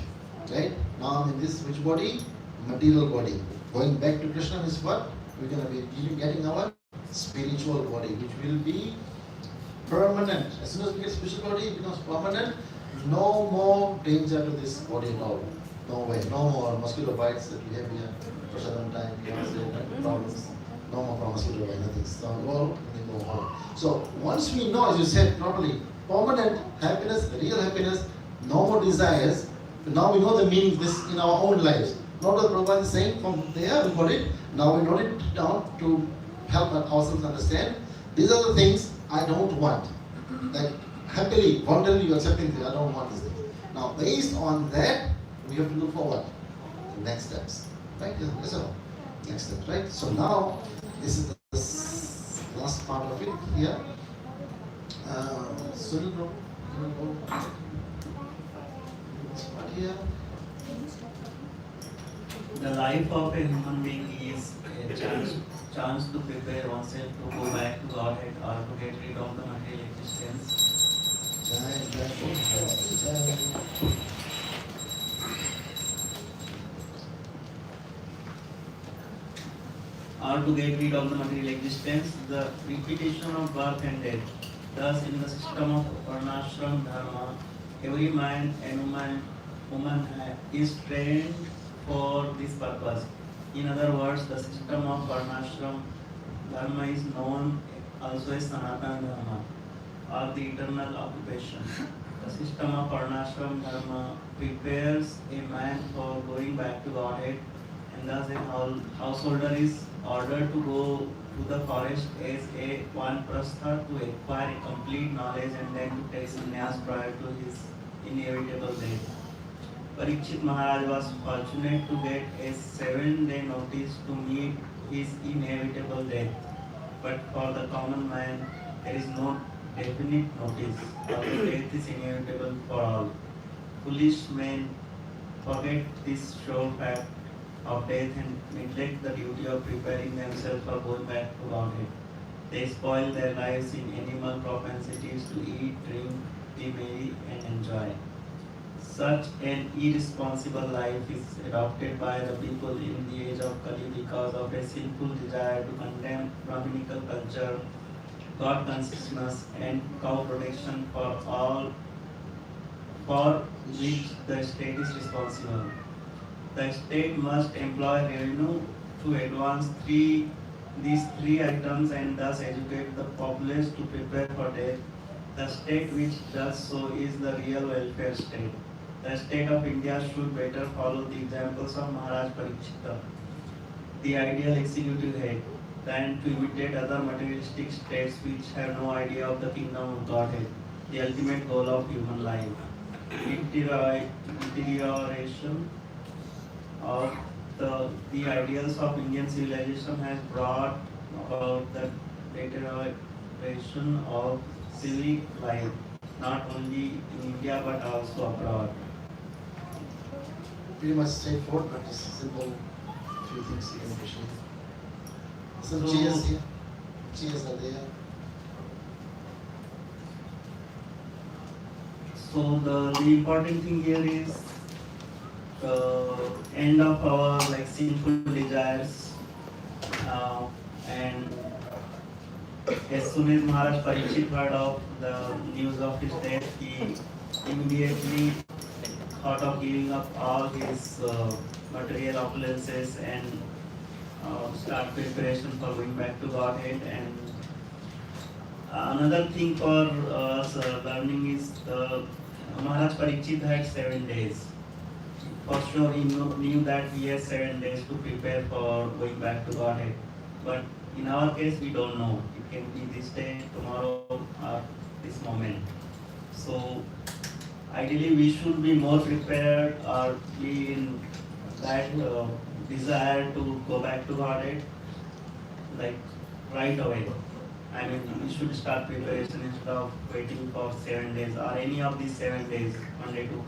Right? Now I'm in this which body? Material body. Going back to Krishna is what? We're going to be getting our spiritual body, which will be permanent. As soon as we get spiritual body, it becomes permanent. No more danger to this body at all. No way. No more mosquito bites that we have here for certain time. Problems. No more from mosquito bite, nothing. So all go home. So once we know, as you said properly, permanent happiness, real happiness, no more desires. Now we know the meaning of this in our own lives. Not what Prabhupada is saying from there, we got it. Now we note it down to help ourselves understand. These are the things I don't want. Like happily, voluntarily you accepting this, I don't want this thing. Now based on that, we have to look forward to next steps. Right? Yes or no? next step, right? So now this is the last part of it here. Sunil bro, this part here. The life of a human being is a chance to prepare oneself to go back to Godhead or to get rid of the material existence. Jai. Or to get rid of the material existence, the repetition of birth and death. Thus, in the system of Varnashram Dharma, every man and woman is trained for this purpose. In other words, the system of Varnashram Dharma is known also as Sanatana Dharma, or the eternal occupation. The system of Varnashram Dharma prepares a man for going back to Godhead, and thus a householder is ordered to go to the forest as a vanprastha to acquire a complete knowledge and then to take sannyas prior to his inevitable death. Parikshit Maharaj was fortunate to get a 7-day notice to meet his inevitable death. But for the common man, there is no definite notice. Although death is inevitable for all. Foolish men forget this sure fact of death and neglect the duty of preparing themselves for going back to Godhead. They spoil their lives in animal propensities to eat, drink, be merry, and enjoy. Such an irresponsible life is adopted by the people in the age of Kali because of a sinful desire to condemn Brahminical culture, God consciousness, and cow protection for all for which the state is responsible. The state must employ revenue to advance these three items and thus educate the populace to prepare for death. The state which does so is the real welfare state. The state of India should better follow the examples of Maharaj Parikshita, the ideal executive head, than to imitate other materialistic states which have no idea of the kingdom of Godhead, the ultimate goal of human life. Deterioration of the ideals of Indian civilization has brought about the deterioration of civic life, not only in India but also abroad. Pretty much straightforward, but just simple few things you can appreciate. Some So- cheers here. Cheers are there. So the important thing here is the end of our sinful desires, and as soon as Maharaj Parikshit heard of the news of his death, he immediately thought of giving up all his material opulences and start preparation for going back to Godhead. And another thing for us learning is Maharaj Parikshit had 7 days. For sure, he knew that he has 7 days to prepare for going back to Godhead. But in our case, we don't know. It can be this day, tomorrow, or this moment. So, ideally, we should be more prepared or be in that desire to go back to Godhead, right away. I mean, we should start preparation instead of waiting for 7 days or any of these 7 days, Monday to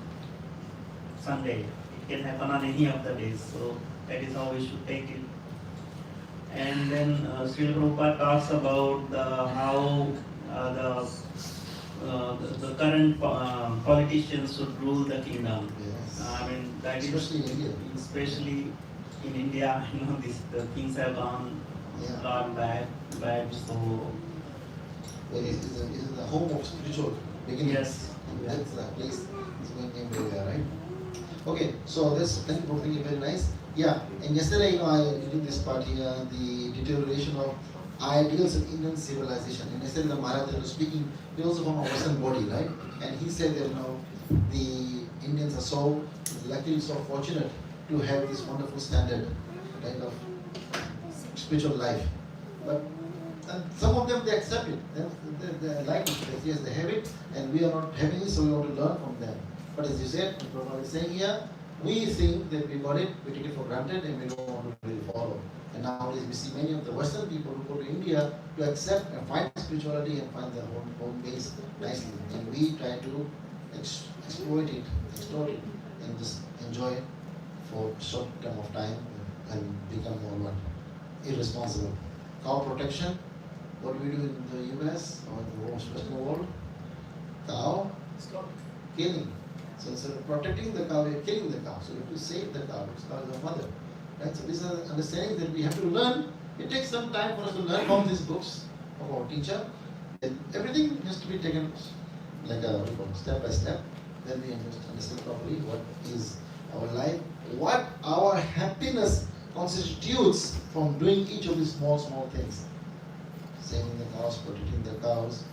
Sunday. It can happen on any of the days. So that is how we should take it. And then Srila Prabhupada talks about how the current politicians should rule the kingdom. Yes. I mean, that is Especially in India. especially in India. The things have gone Yeah. a lot bad. So Well, it is the home of spiritual beginning. Yes. And that's the place is going where we are, right? Okay, so this thank you for thinking very nice. Yeah, and yesterday I did this part here, the deterioration of ideals in Indian civilization. And yesterday the Maharaj was speaking, he also from a Western body, right? And he said that the Indians are so luckily so fortunate to have this wonderful standard kind of spiritual life. But and some of them they accept it. They like it. Yes, they have it, and we are not having it, so we want to learn from them. But as you said, Prabhupada is saying here, we think that we got it, we take it for granted, and we don't want to do it. follow. And nowadays we see many of the Western people who go to India to accept and find spirituality and find their own ways nicely. And we try to exploit it, extort it, and just enjoy it for a short term of time and become more what? Irresponsible. Cow protection, what do we do in the US or in the Western world? Cow killing. So instead of protecting the cow, we are killing the cow. So we have to save the cow. It's cow is our mother. Right? So these are the understandings that we have to learn. It takes some time for us to learn from these books of our teacher. And everything has to be taken like a step by step. Then we understand properly what is our life, what our happiness constitutes from doing each of these small things. Saving the cows, protecting the cows,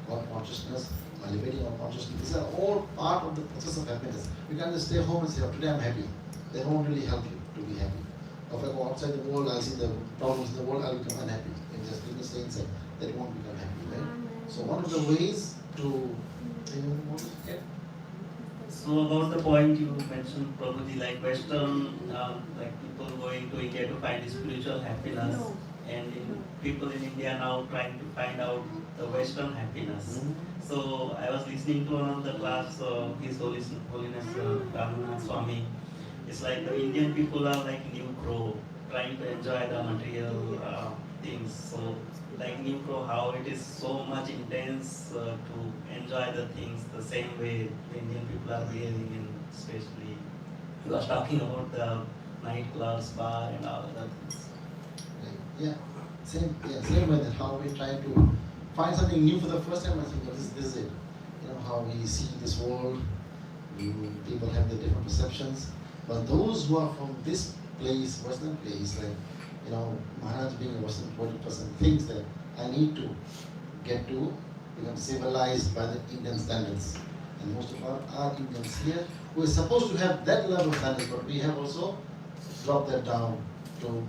God consciousness, elevating our consciousness. These are all part of the process of happiness. You can't just stay home and say, oh, today I'm happy. They won't really help you to be happy. Or if I go outside the world, I'll see the problems in the world, I'll become unhappy. And just let me stay inside. That won't become happy, right? So one of the ways to So about the point you mentioned, Prabhuji, like Western, like people going to India to find spiritual happiness, and people in India now trying to find out the Western happiness. So I was listening to one of the class, His Holiness Ramanath Swami. It's like the Indian people are like new crow, trying to enjoy the material things. So like new crow, how it is so much intense to enjoy the things the same way the Indian people are behaving, and especially he was talking about the nightclubs, bar, and all other things. Yeah, same way that how we try to find something new for the first time. I think this is it. You know how we see this world. People have their different perceptions, but those who are from this place, Western place, like Maharaj being a Western person, thinks that I need to get to become civilized by the Indian standards. And most of our Indians here, who are supposed to have that level of standards, but we have also dropped that down to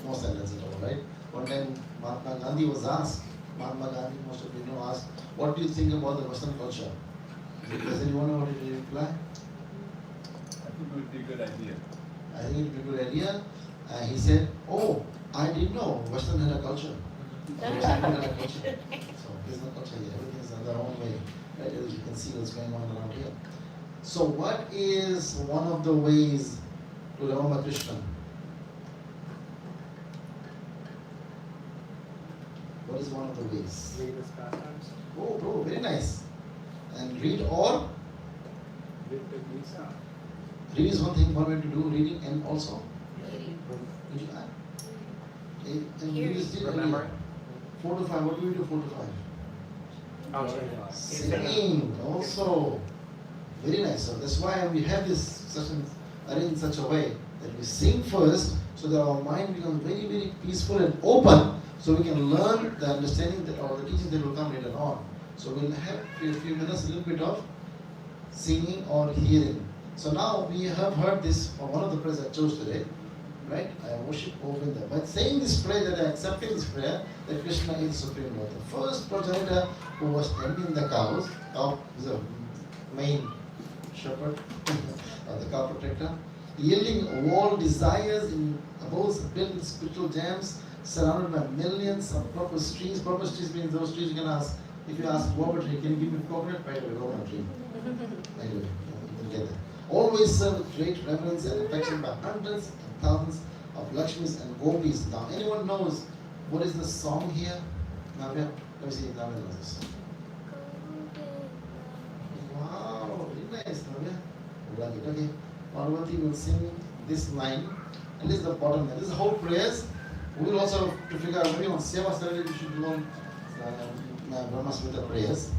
no standards at all, right? One time Mahatma Gandhi was asked, most of you know, asked, what do you think about the Western culture? Does anyone know what did he reply? I think it would be a good idea. I think it would be a good idea. He said, oh, I didn't know Western had a culture. Western had a culture. So there's no culture here. Everything is in their own way. Right? As you can see what's going on around here. So what is one of the ways to Rama Krishna? What is one of the ways? Read his pastimes. Oh, bro, very nice. And read or? Read the Gita. Read is one thing, one way to do reading, and also? Did you add? And we just did Remember it. 4 to 5, what do we do 4 to 5? Oh, Singing also. Very nice. So that's why we have this session arranged in such a way that we sing first so that our mind becomes very, very peaceful and open, so we can learn the understanding that or the teachings that will come later on. So we'll have a few minutes, a little bit of singing or hearing. So now we have heard this from one of the prayers I chose today, right? I worship Govinda. But saying this prayer, that I accepted this prayer, that Krishna is Supreme Lord. The first progenitor who was tending the cows, cow is a main shepherd, the cow protector, yielding all desires in abodes built with spiritual gems, surrounded by millions of purpose trees. Purpose trees means those trees you can ask. If you ask coconut tree, can you give me coconut? Right away, coconut tree. Right away, you can get that. Always serve with great reverence and affection by hundreds and thousands of Lakshmis and Gopis. Now, anyone knows what is the song here? Navya? Let me see if Navya knows this. Wow, very nice, Navya. Like it. Okay. Parvati will sing this line, and this is the bottom line. This is whole prayers. We will also have to figure out maybe on Seva Saturday we should do on Brahma Smita prayers.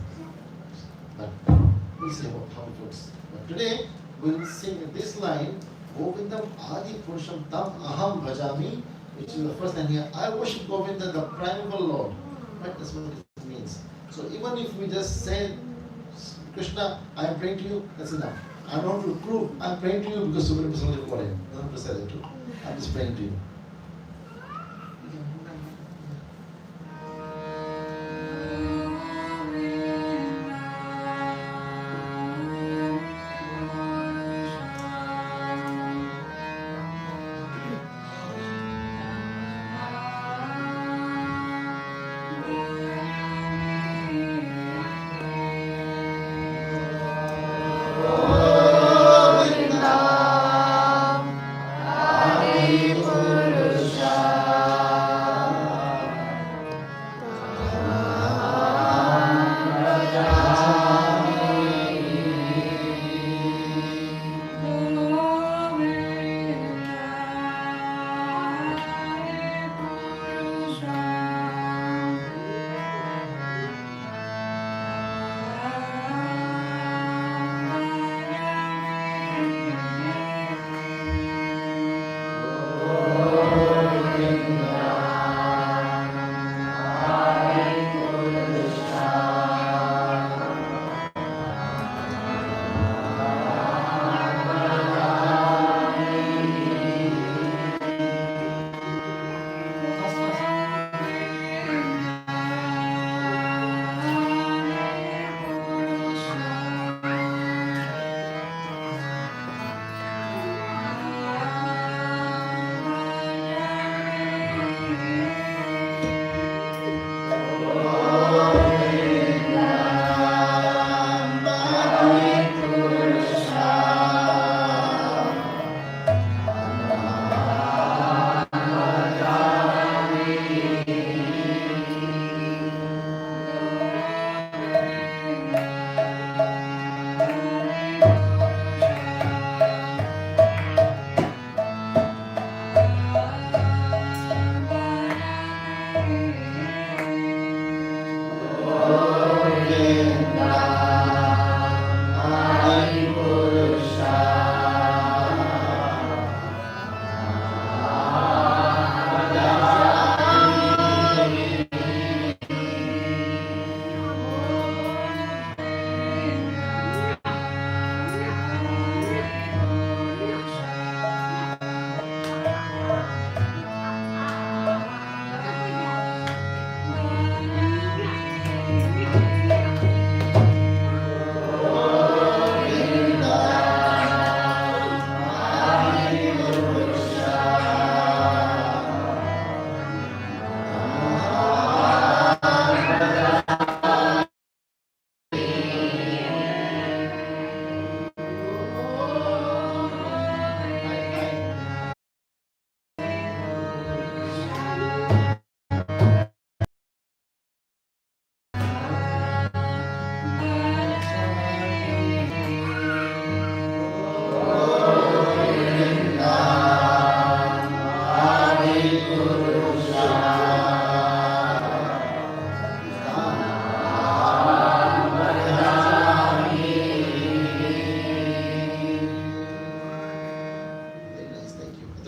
But we'll see how it looks. But today we will sing this line, Govindam Adi Purusham Tam Aham Bhajami, which is the first line here. I worship Govinda, the primeval Lord. Right? That's what it means. So even if we just say, Krishna, I am praying to you, that's enough. I don't want to prove I'm praying to you because Supreme Personality called him. I don't have to say that too. I'm just praying to you.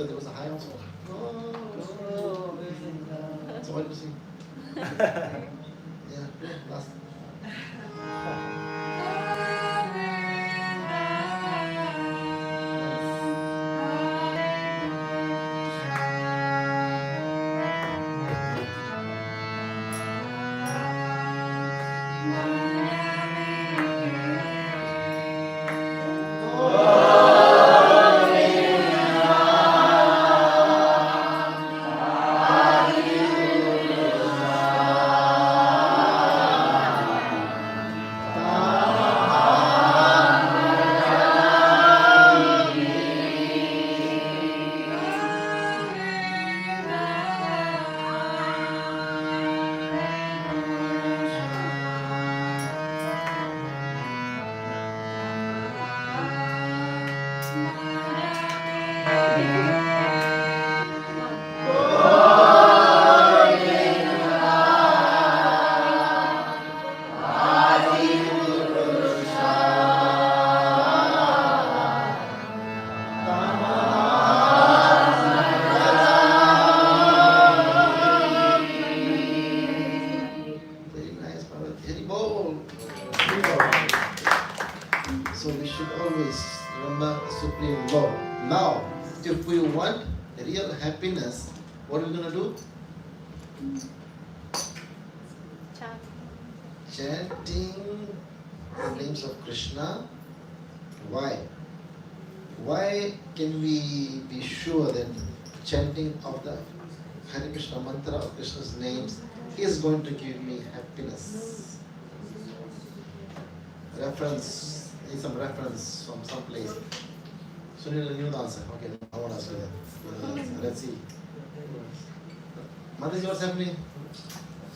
that there was a high also. So what do you sing? Yeah, last. Very nice, Bharat. Very bold. Very bold. So we should always remember the Supreme Lord. Now, if we want real happiness, what are we going to do? Chanting the names of Krishna. Why? Why can we be sure that chanting of the Hare Krishna mantra of Krishna's names is going to give me happiness? Reference, need some reference from some place. Sunil, you know the answer. Okay, I want to ask you that. Let's see. Mataji, what's happening?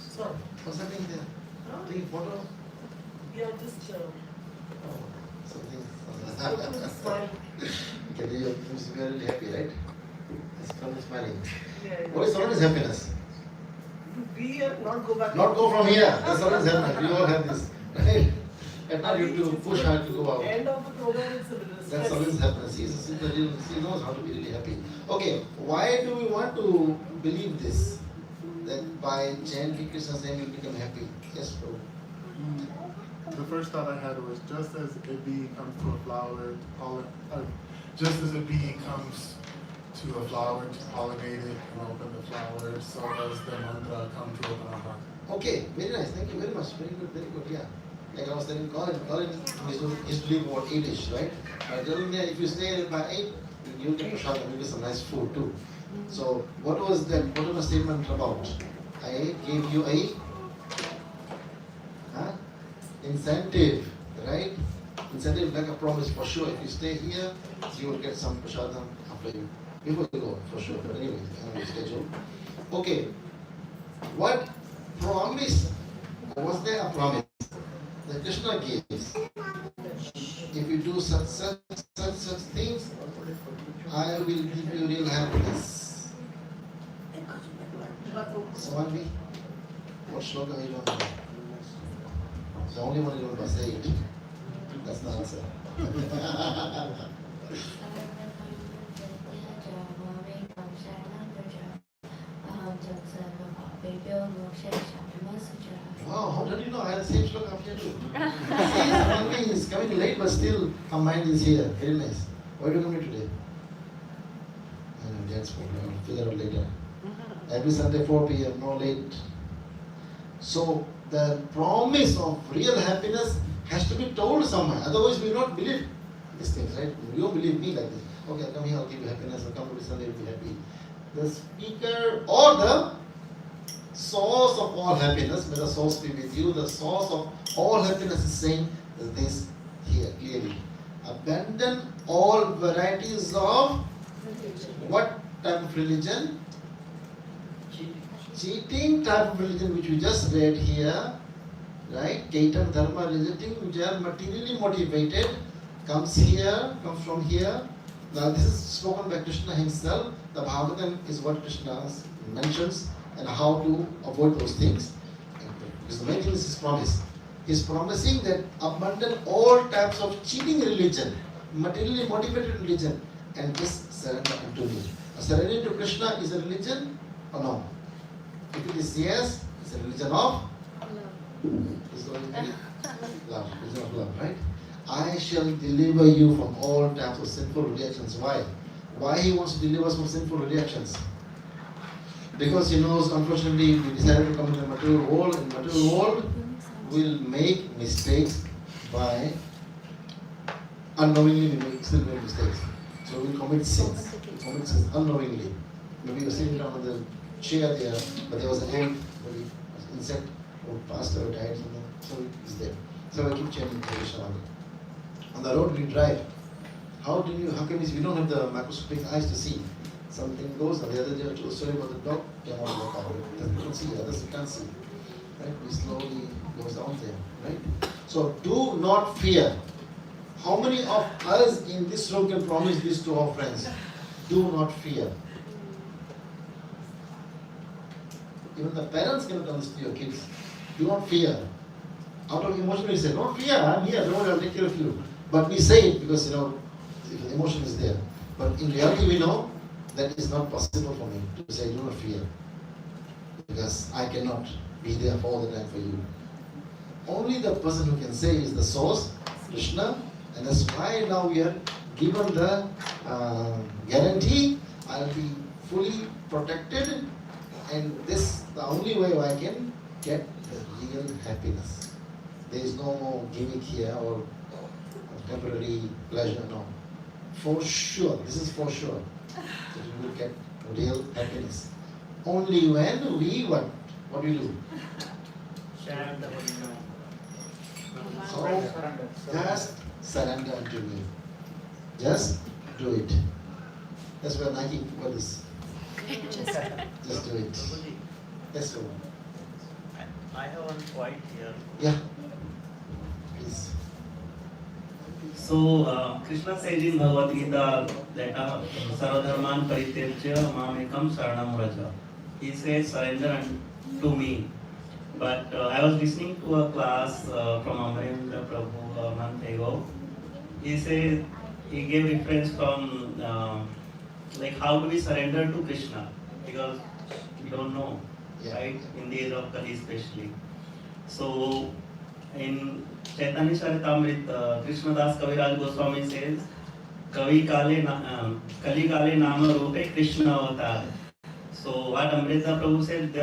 Sorry. What's happening there? Taking photo? Yeah, just Oh, something. smile. Okay, you seem to be really happy, right? It's from smiling. Yeah, What is always happiness? be and not go back. Not go from here. That's always happiness. We all have this, right? At night you have to push hard to go out. End of the program, it's a little That's stress. always happiness. He knows how to be really happy. Okay, why do we want to believe this? That by chanting Krishna's name you become happy. Yes, bro. The first thought I had was just as a bee comes to a flower to just as a bee comes to a flower to pollinate it and open the flower, so does the mantra come to open our heart. Okay, very nice. Thank you very much. Very good, yeah. Like I was telling Colin used to live about 8ish, right? During there, if you stay by 8, you'll get prashadam, you'll get some nice food too. So what was that? What was the statement about? I gave you a incentive, right? Incentive like a promise for sure. If you stay here, you will get some prashadam after you. Before you go, for sure. But anyway, on your schedule. Okay. What promise? Was there a promise that Krishna gives? If you do such things, I will give you real happiness. So what shloka you don't know? The only one you don't know, say it. That's the answer. Wow, how did you know? I had the same shloka up here too. See, he's coming late, but still her mind is here. Very nice. Why do you come here today? I know, gents, I'll figure out later. Every Sunday 4 p.m., no late. So the promise of real happiness has to be told somewhere. Otherwise, we will not believe these things, right? You don't believe me like this. Okay, come here, I'll give you happiness. I'll come to this Sunday, you'll be happy. The speaker or the source of all happiness, may the source be with you, the source of all happiness is saying this here clearly. Abandon all varieties of what type of religion? Cheating type of religion which we just read here, right? Kaitam dharma religion which are materially motivated, comes from here. Now this is spoken by Krishna himself. The Bhagavatam is what Krishna mentions and how to avoid those things. Because the main thing is his promise. He's promising that abandon all types of cheating religion, materially motivated religion, and just surrender unto me. Surrendering to Krishna is a religion or no? If it is yes, it's a religion of is what it is? Love. Religion of love, right? I shall deliver you from all types of sinful reactions. Why? Why he wants to deliver us from sinful reactions? Because he knows, unfortunately, we decided to come to the material world. In the material world, we'll make mistakes by unknowingly we still make mistakes. So we commit sins. We commit sins unknowingly. Maybe you're sitting down on the chair there, but there was an ant, maybe an insect, or passed or died, something. So it's there. So I keep changing position on it. On the road we drive. How can we don't have the microscopic eyes to see? Something goes, and the other day I told a story about the dog came out of the car. You can see, others you can't see. Right? We slowly goes down there. Right? So do not fear. How many of us in this room can promise this to our friends? Do not fear. Even the parents cannot tell this to your kids. Do not fear. Out of emotion we say, don't fear, I'm here, don't worry, I'll take care of you. But we say it because, if the emotion is there. But in reality we know that is not possible for me to say, do not fear. Because I cannot be there for all the time for you. Only the person who can say is the source, Krishna, and that's why now we are given the guarantee, I'll be fully protected, and this the only way I can get the real happiness. There is no more gimmick here or temporary pleasure, no. For sure, this is for sure, that you will get real happiness. Only when we what do you do? Chant the holy name. So, just surrender to me. Just do it. That's where Nike what is. Just do it. Prabhuji, That's the one. I have one point here. Yeah. Please. So Krishna says in Bhagavad Gita that Sarvadharman Parityajya Mamekam Saranam Vraja. He says surrender to me. But I was listening to a class from Amarendra Prabhu a month ago. He said he gave reference from like how do we surrender to Krishna, because we don't know, right? In the age of Kali especially. So in Chaitanya Charitamrita, Krishnadas Kaviraj Goswami says, Kali Kale Nama Rupe Krishna Avatar. So what Amrita Prabhu said,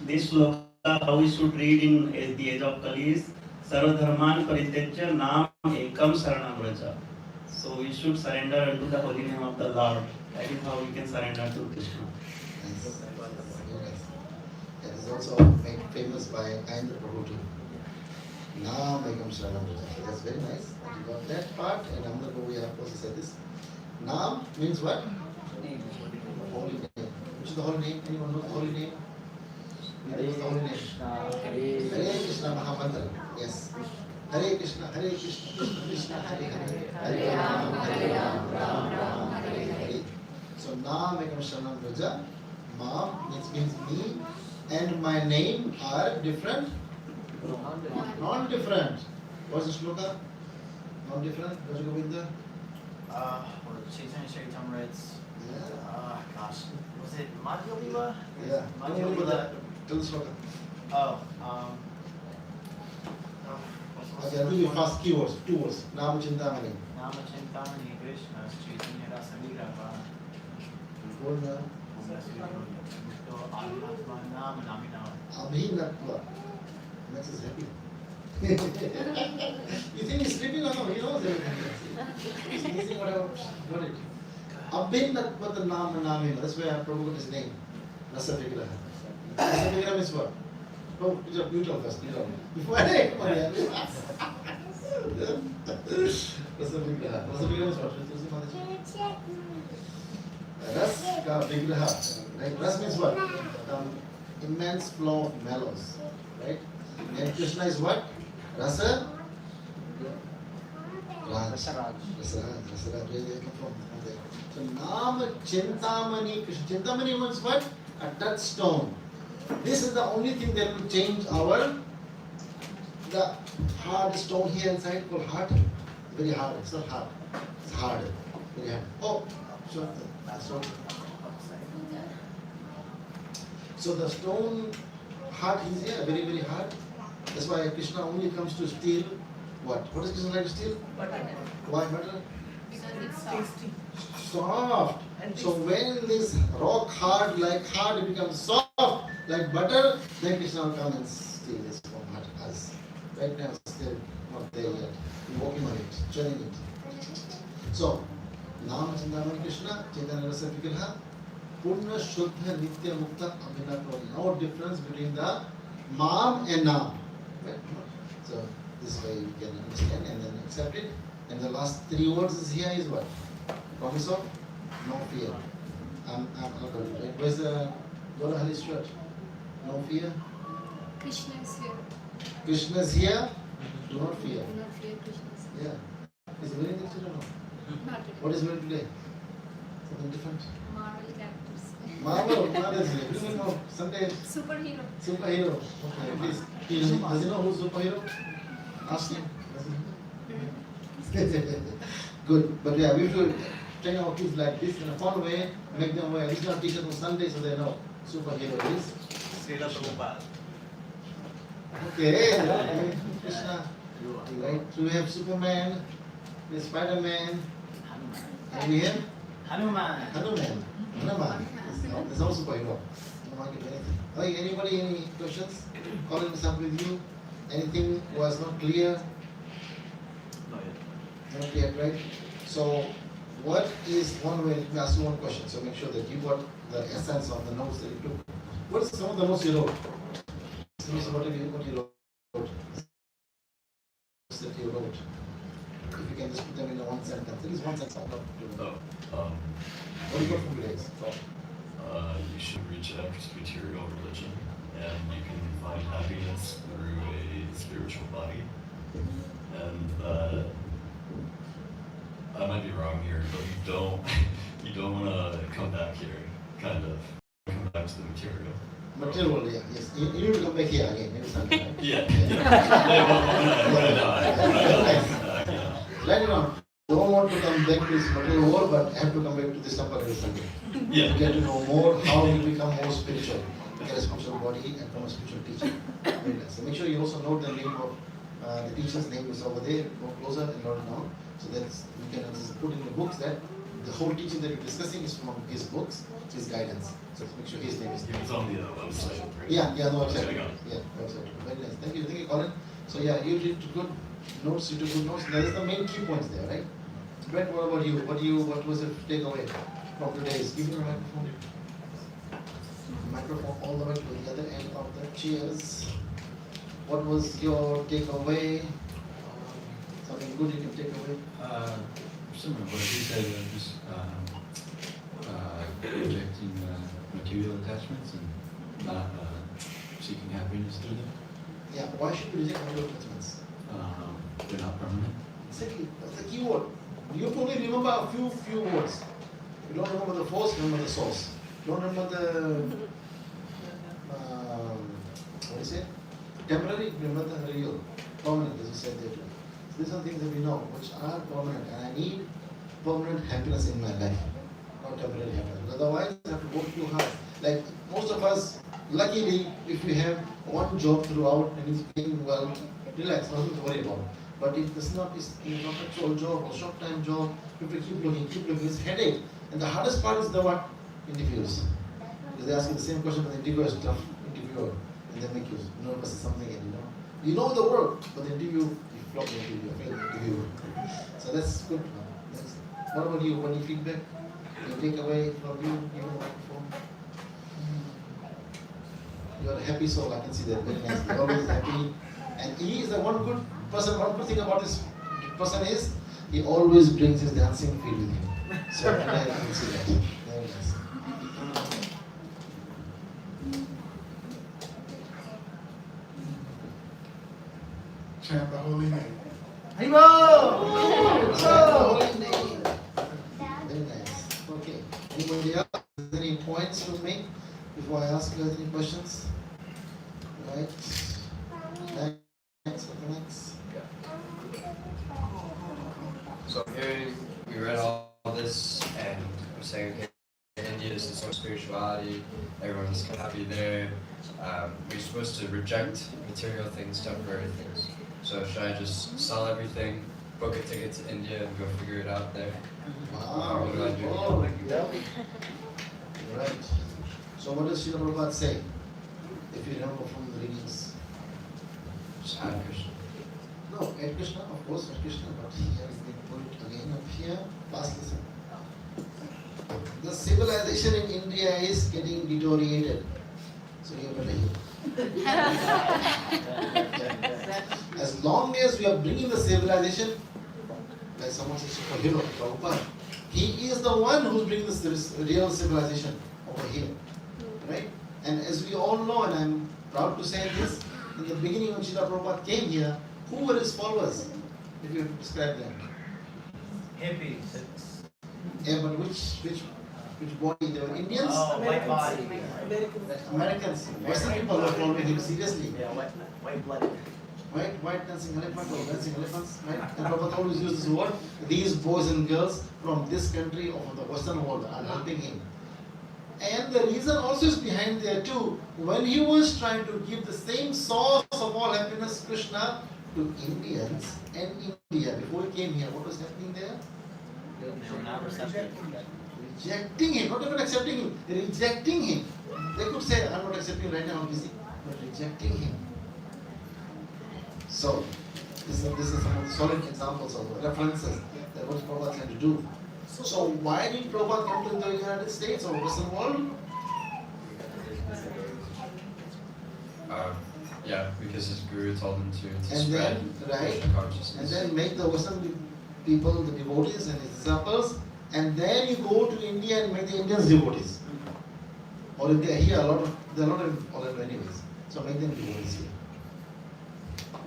this sloka how we should read in the age of Kali is Sarvadharman Parityajya Nam Ekam Saranam Vraja. So we should surrender unto the holy name of the Lord. That is how we can surrender to Krishna. Nice. Very nice. That is also made famous by Ayendra Prabhu too. Naam Ekam Saranam Vraja. So that's very nice. You got that part, and Amrita Prabhu of course said this. Naam means what? Holy name. Which is the holy name? Anyone knows the holy name? What is the holy name? Hare Krishna Mahamantra. Yes. Hare Krishna, Krishna Krishna, Hare Hare, Hare Rama, Ram Ram, Hare Hare. So Naam Ekam Sharanam Vraja. Maam means me, and my name are different. Non-different. What's the shloka? Non-different. Raja Govinda. Chaitanya Charitamrita. Yeah. Gosh, was it Madhya Lila? Yeah. Madhya Lila. Tell the shloka. Oh, Okay, I'll give you fast keywords. 2 words. Naam Chintamani. Nama Chintamani Krishna Chaitanya Rasamiraha. Purna. Nama Namina. Abhinatva. Makes us happy. You think he's sleeping or no? He knows everything. He's missing whatever. Got it. Abhinatva the Nama Namina. That's where Prabhu got his name. Rasa Vigraha. Rasa Vigraha means what? Oh, you tell first. You tell me. Before I come on here. Rasa Vigraha. Rasa Vigraha means what? Ras ka Vigraha. Right? Ras means what? Immense flow of mellows. Right? And Krishna is what? Rasa? Raj. Rasa Raj. Where they come from? So Naam Chintamani Krishna. Chintamani means what? A touchstone. This is the only thing that will change the hard stone here inside called heart. Very hard. It's not hard. It's hard. Very hard. Oh, sure. So the stone heart is here, very, very hard. That's why Krishna only comes to steal what? What does Krishna like to steal? Butter. Why butter? Because it's soft. Tasty. Soft. And So when this rock hard becomes soft like butter, then Krishna will come and steal this from us. Right now it's still not there yet. We're working on it, training it. So, Nam Chintamani Krishna, Chaitanya Rasa Vigraha, Purna Shuddha Nitya Mukta Abhinata. No difference between the Mam and Nam. Right? So this way you can understand and then accept it. And the last three words is here is what? Promise of no fear. I'm right? Where's the Gola Hali's church? No fear. Krishna is here. Krishna is here. Do not fear. Do not fear Krishna is here. Yeah. Is it very next or no? Not today. What is going today? Something different. Marvel characters. Marvel, Marvel's day. Do you know Sunday? Superhero. Superhero. Okay, at least does he know who's superhero? Ask him. Does he know? Good, but yeah, we have to train our kids like this in a fun way, make them wear original t-shirt on Sunday so they know superhero is. Srila Prabhupada. Okay, Krishna. Right, so we have Superman, we have Spider-Man, and we have Hanuman. Hanuman. There's no superhero. Hanuman can do anything. Okay, anybody, any questions? Colin is up with you. Anything was not clear? Not yet, right? So, what is one way? Let me ask you one question. So make sure that you got the essence of the notes that you took. What is some of the notes you wrote? What you wrote? That you wrote. If you can just put them in a one sentence, at least one sentence. What do you got from today's talk? You should reject material religion, and you can find happiness through a spiritual body. And I might be wrong here, but you don't want to come back here, kind of come back to the material. Material, yeah, yes. You need to come back here again, maybe sometime. Right? Yeah. When I die. Yeah. Right now, don't want to come back to this material world, but have to come back to this temporary Sunday. Yeah. To get to know more how you become more spiritual. Get a spiritual body and become a spiritual teacher. Very nice. So make sure you also note the name of the teacher's name is over there. Go closer and note it down. So that you can put in the books that the whole teaching that you're discussing is from his books, his guidance. So make sure his name is there. It's on the website, right? Yeah, no website. Check it out. Yeah, website. Very nice. Thank you, Colin. So yeah, you did good notes. You took good notes. That is the main key points there, right? Brett, what about you? What was the takeaway from today's? Give me your microphone. Microphone all the way to the other end of the chairs. What was your takeaway? Something good you can take away? Similar to what he said, just rejecting material attachments and not seeking happiness through them. Yeah, why should we reject material attachments? They're not permanent. Exactly, that's the key word. You only remember a few words. You don't remember the force, remember the source. You don't remember the what is it? Temporary, remember the real. Permanent, as you said there too. So these are things that we know which are permanent, and I need permanent happiness in my life, not temporary happiness. Otherwise, I have to work too hard. Like most of us, luckily, if we have one job throughout and it's paying well, relax, nothing to worry about. But if it's not a contractual job or short-time job, you have to keep looking, it's headache. And the hardest part is the what? Interviews. Because they ask you the same question, but the interviewer is tough interviewer, and they make you nervous or something, and you know the work, but the interview, you flop the interview, fail the interview. So that's good. What about you? Any feedback? Any takeaway from you? Give me a microphone. You are a happy soul, I can see that. Very nice. You're always happy. And he is the one good person. One good thing about this person is he always brings his dancing feet with him. So I can see that. Very nice. Chant the holy name. Holy name. Very nice. Okay. Anybody else? Any points to make before I ask you any questions? Right. Next. So I'm hearing, we read all this, and I'm saying, okay, India is its own spirituality. Everyone's happy there. We're supposed to reject material things, temporary things. So should I just sell everything, book a ticket to India, and go figure it out there? Wow. What do I do? Oh, yeah. Right. So what does Srila Prabhupada say? If you remember from the readings. Just add Krishna. No, Ed Krishna, of course, Ed Krishna, but here is the point again up here. Last listen. The civilization in India is getting deteriorated. So you better hear. As long as we are bringing the civilization, like someone says, superhero, Prabhupada, he is the one who's bringing this real civilization over here. Right? And as we all know, and I'm proud to say this, in the beginning when Srila Prabhupada came here, who were his followers? If you describe them. Hippies. Yeah, but which body? They were Indians? Oh, white body. Americans. Western people were following him seriously. Yeah, white blooded. White dancing elephant or dancing elephants, right? And Prabhupada always used this word. These boys and girls from this country or from the Western world are helping him. And the reason also is behind there too. When he was trying to give the same source of all happiness, Krishna, to Indians and India, before he came here, what was happening there? They were not receptive. Rejecting him, not even accepting him, rejecting him. They could say, I'm not accepting right now, I'm busy, but rejecting him. So, this is some of the solid examples of references that what Prabhupada had to do. So, why did Prabhupada come to the United States or Western world? Yeah, because his guru told him to And spread then, right, Krishna consciousness. and then make the Western people the devotees and his disciples, and then you go to India and make the Indians devotees. Or if they are here, there are a lot of Orlando anyways. So make them devotees here.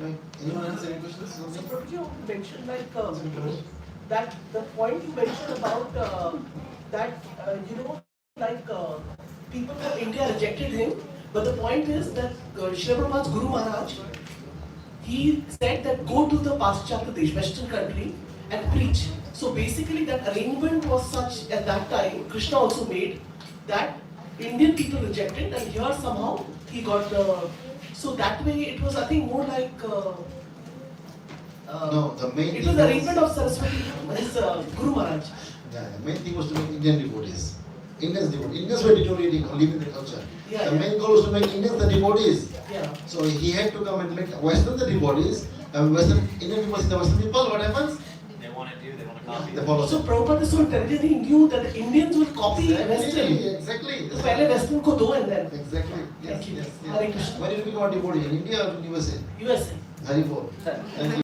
Right? Anyone else any questions? So, Prabhuji, you mentioned that the point you mentioned about people from India rejected him, but the point is that Srila Prabhupada's Guru Maharaj, he said that go to the Paschatya Desh, Western country, and preach. So basically that arrangement was such at that time, Krishna also made, that Indian people rejected, and here somehow he got so that way it was, I think, more like No, the main it thing was the arrangement of Saraswati, his Guru Maharaj. Yeah, the main thing was to make Indian devotees. Indians devotees. Indians were deteriorating or leaving the culture. Yeah, The main goal was to make Indians the devotees. Yeah. So he had to come and make Western the devotees. Western Indian people see the Western people. What happens? They want to copy. They follow. So Prabhupada is so intelligent, he knew that the Indians would copy Western. Exactly. So पहले Western को दो and then. Exactly. Yes, Thank you. yes, Hare yes. Krishna. Where did you become a devotee? In India or in USA? USA. Hari Bol. Thank you.